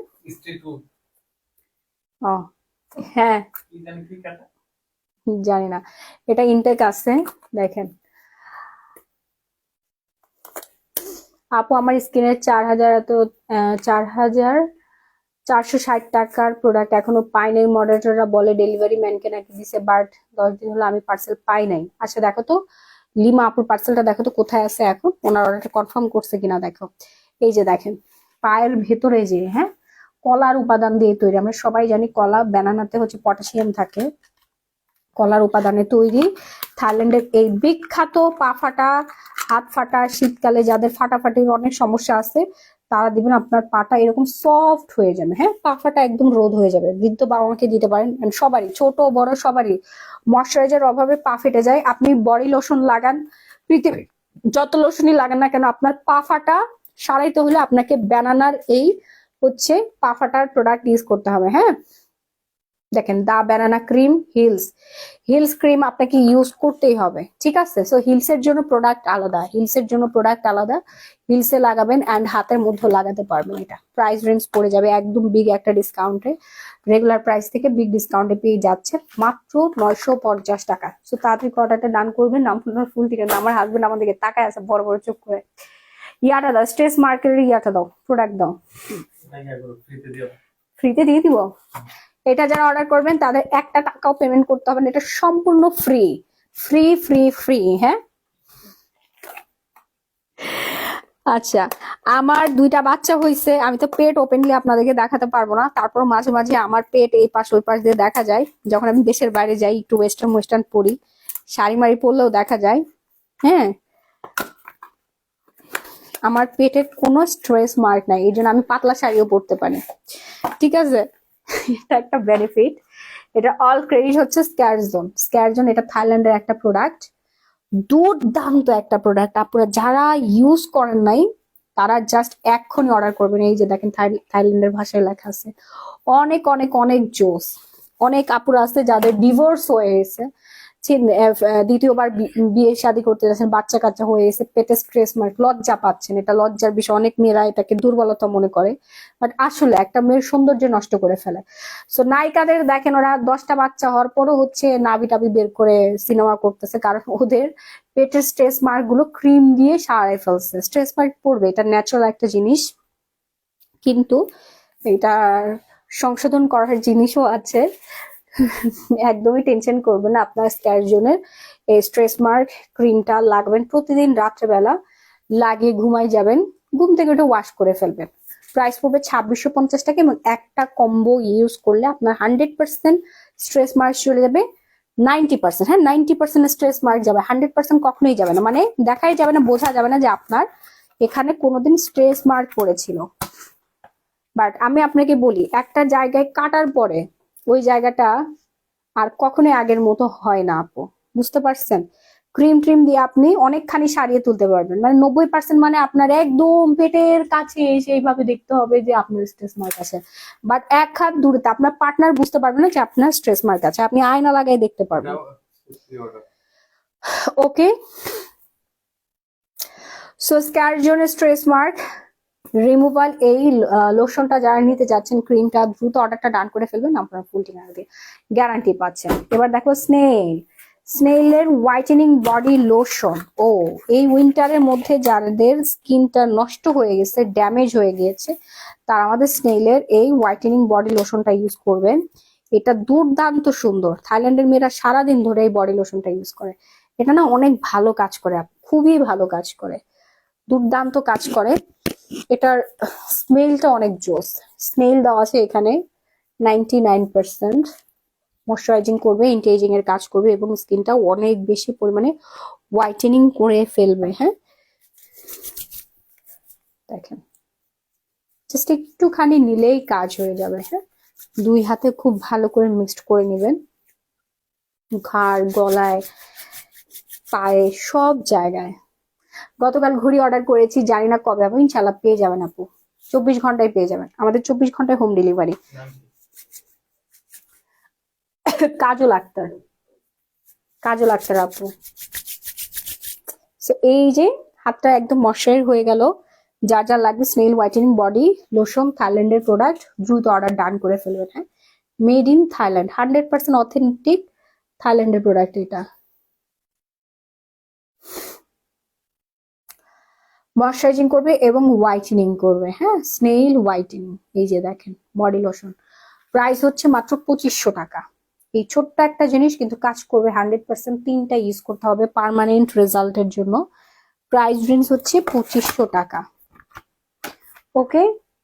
ও হ্যাঁ জানি না, এটা ইনটেক আছে দেখেন। আপু আমার স্কিনের 4000 এত 4460 টাকার প্রোডাক্ট এখনো পাই নাই। মডারেটররা বলে ডেলিভারি ম্যানকে নাকি দিছে, বাট 10 দিন হলো আমি পার্সেল পাই নাই। আচ্ছা দেখো তো লিমা আপুর পার্সেলটা দেখো তো কোথায় আছে এখন, ওনার অর্ডারটা কনফার্ম করছে কিনা দেখো। এই যে দেখেন পায়ের ভেতরে যে, হ্যাঁ, কলার উপাদান দিয়ে তৈরি। আমরা সবাই জানি কলা, ব্যানানাতে হচ্ছে পটাশিয়াম থাকে, কলার উপাদানে তৈরি। থাইল্যান্ডের এই বিখ্যাত পা ফাটা, হাত ফাটা, শীতকালে যাদের ফাটাফাটির অনেক সমস্যা আছে তারা দিবেন, আপনার পাটা এরকম সফট হয়ে যাবে। হ্যাঁ, পা ফাটা একদম রোধ হয়ে যাবে। বৃদ্ধ বাবা মাকে দিতে পারেন, সবারই, ছোট বড় সবারই ময়শ্চারাইজার অভাবে পা ফেটে যায়। আপনি বডি লোশন লাগান, পৃথিবীর যত লোশনই লাগান না কেন, আপনার পা ফাটা সারাইতে হলে আপনাকে ব্যানানার এই হচ্ছে পা ফাটার প্রোডাক্ট ইউজ করতে হবে। হ্যাঁ, দেখেন দা ব্যানানা ক্রিম হিলস ক্রিম আপনাকে ইউজ করতেই হবে, ঠিক আছে। সো হিলসের জন্য প্রোডাক্ট আলাদা, হিলসে লাগাবেন অ্যান্ড হাতের মধ্যে লাগাতে পারবেন। এটা প্রাইস রেঞ্জ পড়ে যাবে একদম বিগ একটা ডিসকাউন্টে, রেগুলার প্রাইস থেকে বিগ ডিসকাউন্টে পেয়ে যাচ্ছে মাত্র 950 টাকা। সো তাড়াতাড়ি অর্ডারটা ডান করবেন, নাম ফুল ঠিকানা। আমার হাজবেন্ড আমাদেরকে তাকায় আছে বড় বড় চোখ করে। ইয়াটা দাও, স্ট্রেস মার্কেটের ইয়াটা দাও, প্রোডাক্ট দাও, ফ্রিতে দিয়ে দিব। এটা যারা অর্ডার করবেন তাদের 1 টাকাও পেমেন্ট করতে হবে না, এটা সম্পূর্ণ ফ্রি ফ্রি ফ্রি ফ্রি। হ্যাঁ, আচ্ছা আমার 2টা বাচ্চা হয়েছে, আমি তো পেট ওপেনলি আপনাদেরকে দেখাতে পারবো না, তারপর মাঝে মাঝে আমার পেট এই পাশ ওই পাশ দিয়ে দেখা যায়। যখন আমি দেশের বাইরে যাই একটু ওয়েস্টার্ন পরি, শাড়ি মাড়ি পরলেও দেখা যায়। হ্যাঁ, আমার পেটের কোনো স্ট্রেস মার্ক নাই, এই জন্য আমি পাতলা শাড়িও পরতে পারি, ঠিক আছে। এটা একটা বেনিফিট। এটা অল ক্রেডিট হচ্ছে স্ক্যারজোন। এটা থাইল্যান্ডের একটা প্রোডাক্ট, দুর্দান্ত একটা প্রোডাক্ট। আপনারা যারা ইউজ করেন নাই তারা জাস্ট এক্ষুনি অর্ডার করবেন। এই যে দেখেন থাইল্যান্ডের ভাষায় লেখা আছে। অনেক অনেক অনেক জোস। অনেক আপুরা আছে যাদের ডিভোর্স হয়ে গেছে, দ্বিতীয়বার বিয়ে শাদী করতে যাচ্ছেন, বাচ্চা কাচ্চা হয়ে গেছে, পেটে স্ট্রেস মার্ক, লজ্জা পাচ্ছেন। এটা লজ্জার বিষয়, অনেক মেয়েরা এটাকে দুর্বলতা মনে করে, বাট আসলে একটা মেয়ের সৌন্দর্য নষ্ট করে ফেলে। সো নায়িকাদের দেখেন ওরা 10টা বাচ্চা হওয়ার পরও হচ্ছে নাভি টাভি বের করে সিনেমা করতেছে, কারণ ওদের পেটের স্ট্রেস মার্ক গুলো ক্রিম দিয়ে সারাই ফেলছে। স্ট্রেস মার্ক পড়বে, এটা ন্যাচারাল একটা জিনিস, কিন্তু এটার সংশোধন করার জিনিসও আছে। একদমই টেনশন করবেন না। আপনার স্ক্যার জোনের এই স্ট্রেস মার্ক ক্রিমটা লাগবেন প্রতিদিন রাত্রেবেলা, লাগিয়ে ঘুমাই যাবেন, ঘুম থেকে উঠে ওয়াশ করে ফেলবেন। প্রাইস পড়বে 2650 টাকা, এবং একটা কম্বো ইউজ করলে আপনার 100% স্ট্রেস মার্ক চলে যাবে। 90%, হ্যাঁ 90% স্ট্রেস মার্ক যাবে, 100% কখনোই যাবে না, মানে দেখাই যাবে না, বোঝা যাবে না যে আপনার এখানে কোনোদিন স্ট্রেস মার্ক পড়েছিল। বাট আমি আপনাকে বলি, একটা জায়গায় কাটার পরে ওই জায়গাটা আর কখনোই আগের মতো হয় না আপু, বুঝতে পারছেন? ক্রিম ট্রিম দিয়ে আপনি অনেকখানি সারিয়ে তুলতে পারবেন, মানে 90%, মানে আপনার একদম পেটের কাছে এসে এইভাবে দেখতে হবে যে আপনার স্ট্রেস মার্ক আছে। বাট এক হাত দূরত্বে আপনার পার্টনার বুঝতে পারবে না যে আপনার স্ট্রেস মার্ক আছে, আপনি আয়না লাগাই দেখতে পারবেন। Okay, so scar zone stress mark removal এই লোশনটা যারা নিতে যাচ্ছেন, ক্রিমটা দ্রুত অর্ডারটা ডান করে ফেলবেন, আপনার ফুল ঠিকানা দিয়ে গ্যারান্টি পাচ্ছেন। এবার দেখো স্নেইলের হোয়াইটেনিং বডি লোশন। ও, এই উইন্টারের মধ্যে যাদের স্কিনটা নষ্ট হয়ে গেছে, ড্যামেজ হয়ে গিয়েছে, তারা আমাদের স্নেইলের এই হোয়াইটেনিং বডি লোশনটা ইউজ করবেন। এটা দুর্দান্ত সুন্দর। থাইল্যান্ডের মেয়েরা সারাদিন ধরে এই বডি লোশনটা ইউজ করে। এটা না অনেক ভালো কাজ করে, খুবই ভালো কাজ করে, দুর্দান্ত কাজ করে। এটার স্মেলটা অনেক জোস। স্মেল দেওয়া আছে এখানে 99%। ময়শ্চারাইজিং করবে, এন্টি-এজিং এর কাজ করবে, এবং স্কিনটা অনেক বেশি পরিমাণে হোয়াইটেনিং করে ফেলবে। হ্যাঁ দেখেন, জাস্ট একটুখানি নিলেই কাজ হয়ে যাবে। হ্যাঁ, 2 হাতে খুব ভালো করে মিক্সড করে নেবেন, ঘাড়, গলায়, পায়ে, সব জায়গায়। গতকাল ঘড়ি অর্ডার করেছি, জানি না কবে পাবো, ইনশাল্লাহ পেয়ে যাবেন আপু, 24 ঘন্টায় পেয়ে যাবেন, আমাদের 24 ঘন্টায় হোম ডেলিভারি। কাজল আক্তার, কাজল আক্তার আপু। এই যে হাতটা একদম ময়শ্চারাইজ হয়ে গেল। যা যা লাগবে, স্নেল হোয়াইটেনিং বডি লোশন, থাইল্যান্ডের প্রোডাক্ট, দ্রুত অর্ডার ডান করে ফেলবেন। হ্যাঁ, মেড ইন থাইল্যান্ড, 100% অথেন্টিক থাইল্যান্ডের প্রোডাক্ট এটা। ময়শ্চারাইজিং করবে এবং হোয়াইটেনিং করবে। হ্যাঁ, স্নেল হোয়াইটেনিং, এই যে দেখেন বডি লোশন। প্রাইস হচ্ছে মাত্র 2500 টাকা। এই ছোট্ট একটা জিনিস কিন্তু কাজ করবে 100%। 3টা ইউজ করতে হবে পার্মানেন্ট রেজাল্টের জন্য। প্রাইস রেঞ্জ হচ্ছে 2500 টাকা। ওকে,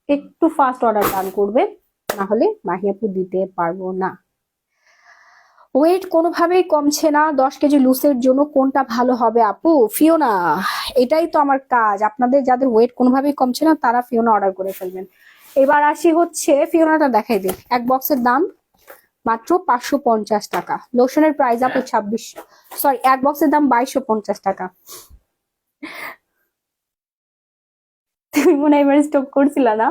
একটু ফাস্ট অর্ডার ডান করবে, না হলে মাহিয়াপু দিতে পারবো না। ওয়েট কোনোভাবেই কমছে না, 10 কেজি লুসের জন্য কোনটা ভালো হবে আপু? ফিওনা, এটাই তো আমার কাজ। আপনাদের যাদের ওয়েট কোনোভাবেই কমছে না তারা ফিওনা অর্ডার করে ফেলবেন। এবার আসি হচ্ছে ফিওনাটা দেখাই দিই। এক বক্সের দাম মাত্র 550 টাকা। লোশনের প্রাইস আপু 26, সরি, এক বক্সের দাম 2250 টাকা। তুমি মনে হয় এবার স্টক করছিল না,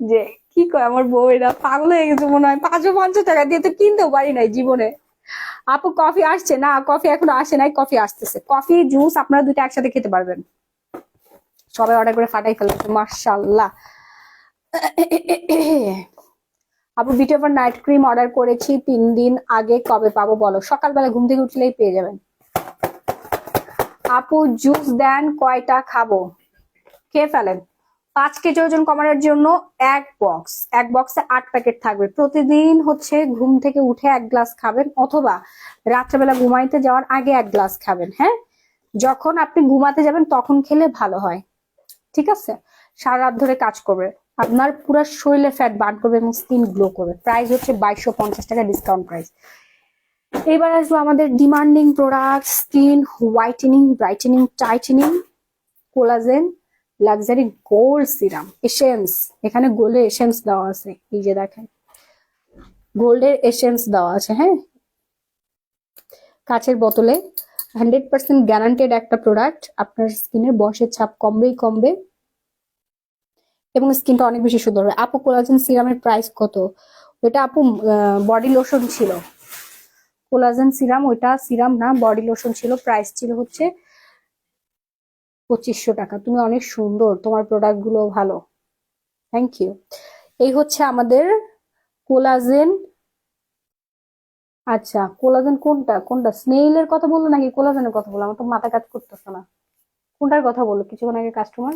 যে কি কয় আমার বউ, এরা পাগল হয়ে গেছে মনে হয়, 550 টাকা দিয়ে তো কিনতেও পারি নাই জীবনে। আপু কফি আসছে না? কফি এখনো আসে নাই, কফি আসতেছে। কফি জুস আপনারা দুইটা একসাথে খেতে পারবেন। সবাই অর্ডার করে ফাটাই ফেলছে, মাশাআল্লাহ। আপু beauty offer night cream order করেছি 3 দিন আগে, কবে পাবো বলো? সকালবেলা ঘুম থেকে উঠলেই পেয়ে যাবেন। আপু জুস দেন, কয়টা খাবো? খেয়ে ফেলেন। 5 কেজি ওজন কমানোর জন্য এক বক্সে 8 প্যাকেট থাকবে। প্রতিদিন হচ্ছে ঘুম থেকে উঠে 1 গ্লাস খাবেন, অথবা রাত্রেবেলা ঘুমাইতে যাওয়ার আগে 1 গ্লাস খাবেন। হ্যাঁ, যখন আপনি ঘুমাতে যাবেন তখন খেলে ভালো হয়, ঠিক আছে? সারা রাত ধরে কাজ করবে, আপনার পুরো শরীরে ফ্যাট বার্ন করবে এবং স্কিন গ্লো করবে। প্রাইস হচ্ছে 2250 টাকা, ডিসকাউন্ট প্রাইস। এবার আসবো আমাদের demanding product, skin whitening, brightening, tightening, collagen, luxury gold serum essence. এখানে গোল্ডের এসেন্স দেওয়া আছে, এই যে দেখেন গোল্ডের এসেন্স দেওয়া আছে। হ্যাঁ, কাচের বোতলে 100% গ্যারান্টেড একটা প্রোডাক্ট। আপনার স্কিনের বয়সের ছাপ কমবেই কমবে এবং স্কিনটা অনেক বেশি সুন্দর হবে। আপু কোলাজেন সিরামের প্রাইস কত? ওইটা আপু বডি লোশন ছিল। কোলাজেন সিরাম ওইটা সিরাম না, বডি লোশন ছিল। প্রাইস ছিল হচ্ছে 2500 টাকা। তুমি অনেক সুন্দর, তোমার প্রোডাক্ট গুলো ভালো। Thank you. এই হচ্ছে আমাদের কোলাজেন। আচ্ছা, কোলাজেন কোনটা কোনটা, স্নেইলের কথা বললো নাকি কোলাজেনের কথা বললো? আমার তো মাথা কাজ করতেছে না, কোনটার কথা বললো কিছুক্ষণ আগে কাস্টমার।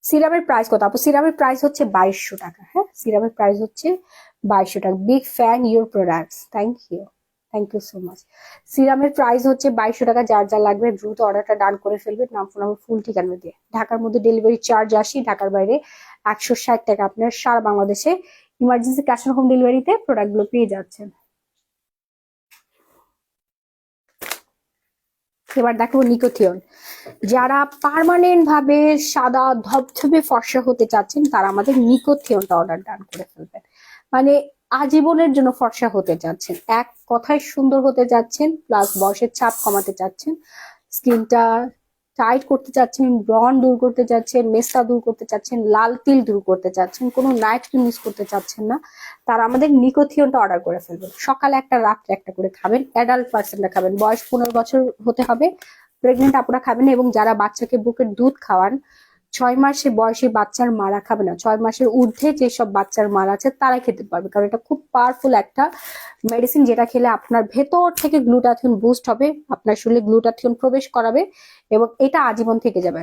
সিরামের প্রাইস কত আপু? সিরামের প্রাইস হচ্ছে 2200 টাকা। হ্যাঁ, সিরামের প্রাইস হচ্ছে 2200 টাকা। Big fan your products, thank you, thank you so much. সিরামের প্রাইস হচ্ছে 2200 টাকা। যার যা লাগবে দ্রুত অর্ডারটা ডান করে ফেলবে, নাম ফোন নাম্বার ফুল ঠিকানা দিয়ে। ঢাকার মধ্যে ডেলিভারি চার্জ 80, ঢাকার বাইরে 160 টাকা। আপনার সারা বাংলাদেশে ইমার্জেন্সি ক্যাশ অন হোম ডেলিভারিতে প্রোডাক্টগুলো পেয়ে যাচ্ছেন। এবার দেখো নিকোথিয়ন। যারা পার্মানেন্ট ভাবে সাদা ধবধবে ফর্সা হতে চাচ্ছেন তারা আমাদের নিকোথিয়নটা অর্ডার ডান করে ফেলবেন। মানে আজীবনের জন্য ফর্সা হতে চাচ্ছেন, এক কথায় সুন্দর হতে যাচ্ছেন, প্লাস বয়সের ছাপ কমাতে চাচ্ছেন, স্কিনটা টাইট করতে চাচ্ছেন, ব্রন দূর করতে চাচ্ছেন, মেস্তা দূর করতে চাচ্ছেন, লাল তিল দূর করতে চাচ্ছেন, কোনো নাইট ক্রিম ইউজ করতে চাচ্ছেন না, তারা আমাদের নিকোথিয়নটা অর্ডার করে ফেলবেন। সকালে একটা রাত্রে একটা করে খাবেন। অ্যাডাল্ট পার্সনরা খাবেন, বয়স 15 বছর হতে হবে। প্রেগনেন্ট আপুরা খাবেন এবং যারা বাচ্চাকে বুকের দুধ খাওয়ান, 6 মাসে বয়সী বাচ্চার মারা খাবে না। 6 মাসের ঊর্ধ্বে যেসব বাচ্চার মারা আছে তারা খেতে পারবে, কারণ এটা খুব পাওয়ারফুল একটা মেডিসিন, যেটা খেলে আপনার ভেতর থেকে গ্লুটাথিয়ন বুস্ট হবে, আপনার শরীরে গ্লুটাথিয়ন প্রবেশ করাবে এবং এটা আজীবন থেকে যাবে।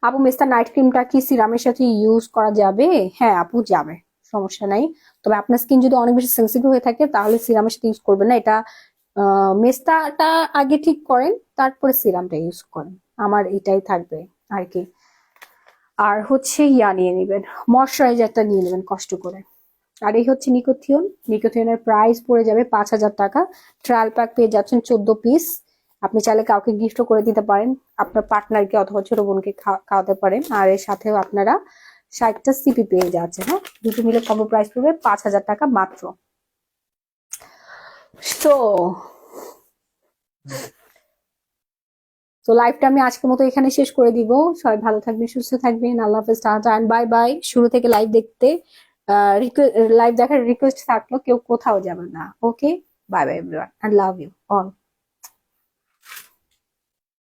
আপু মেস্তা নাইট ক্রিমটা কি সিরামের সাথে ইউজ করা যাবে? হ্যাঁ আপু যাবে, সমস্যা নাই। তবে আপনার স্কিন যদি অনেক বেশি সেন্সিটিভ হয়ে থাকে তাহলে সিরামের সাথে ইউজ করবেন না। এটা মেস্তাটা আগে ঠিক করেন, তারপরে সিরামটা ইউজ করেন, আমার এটাই থাকবে আর কি। আর হচ্ছে ইয়া নিয়ে নেবেন, ময়শ্চারাইজারটা নিয়ে নেবেন কষ্ট করে। আর এই হচ্ছে নিকোথিয়ন। নিকোথিয়নের প্রাইস পড়ে যাবে 5000 টাকা। ট্রায়াল প্যাক পেয়ে যাচ্ছেন 14 পিস। আপনি চাইলে কাউকে গিফটও করে দিতে পারেন, আপনার পার্টনারকে অথবা ছোট বোনকে খাওয়াতে পারেন। আর এর সাথেও আপনারা 60টা সিপি পেয়ে যাচ্ছেন। হ্যাঁ, দুটো মিলে কম্বো প্রাইস পড়বে 5000 টাকা মাত্র। তো তো লাইভটা আমি আজকের মতো এখানে শেষ করে দিব। সবাই ভালো থাকবেন, সুস্থ থাকবেন। আল্লাহ হাফেজ, টাটা এন্ড বাই বাই। শুরু থেকে লাইভ দেখতে লাইভ দেখার রিকোয়েস্ট থাকলো, কেউ কোথাও যাবেন না। Okay, bye bye everyone, I love you all.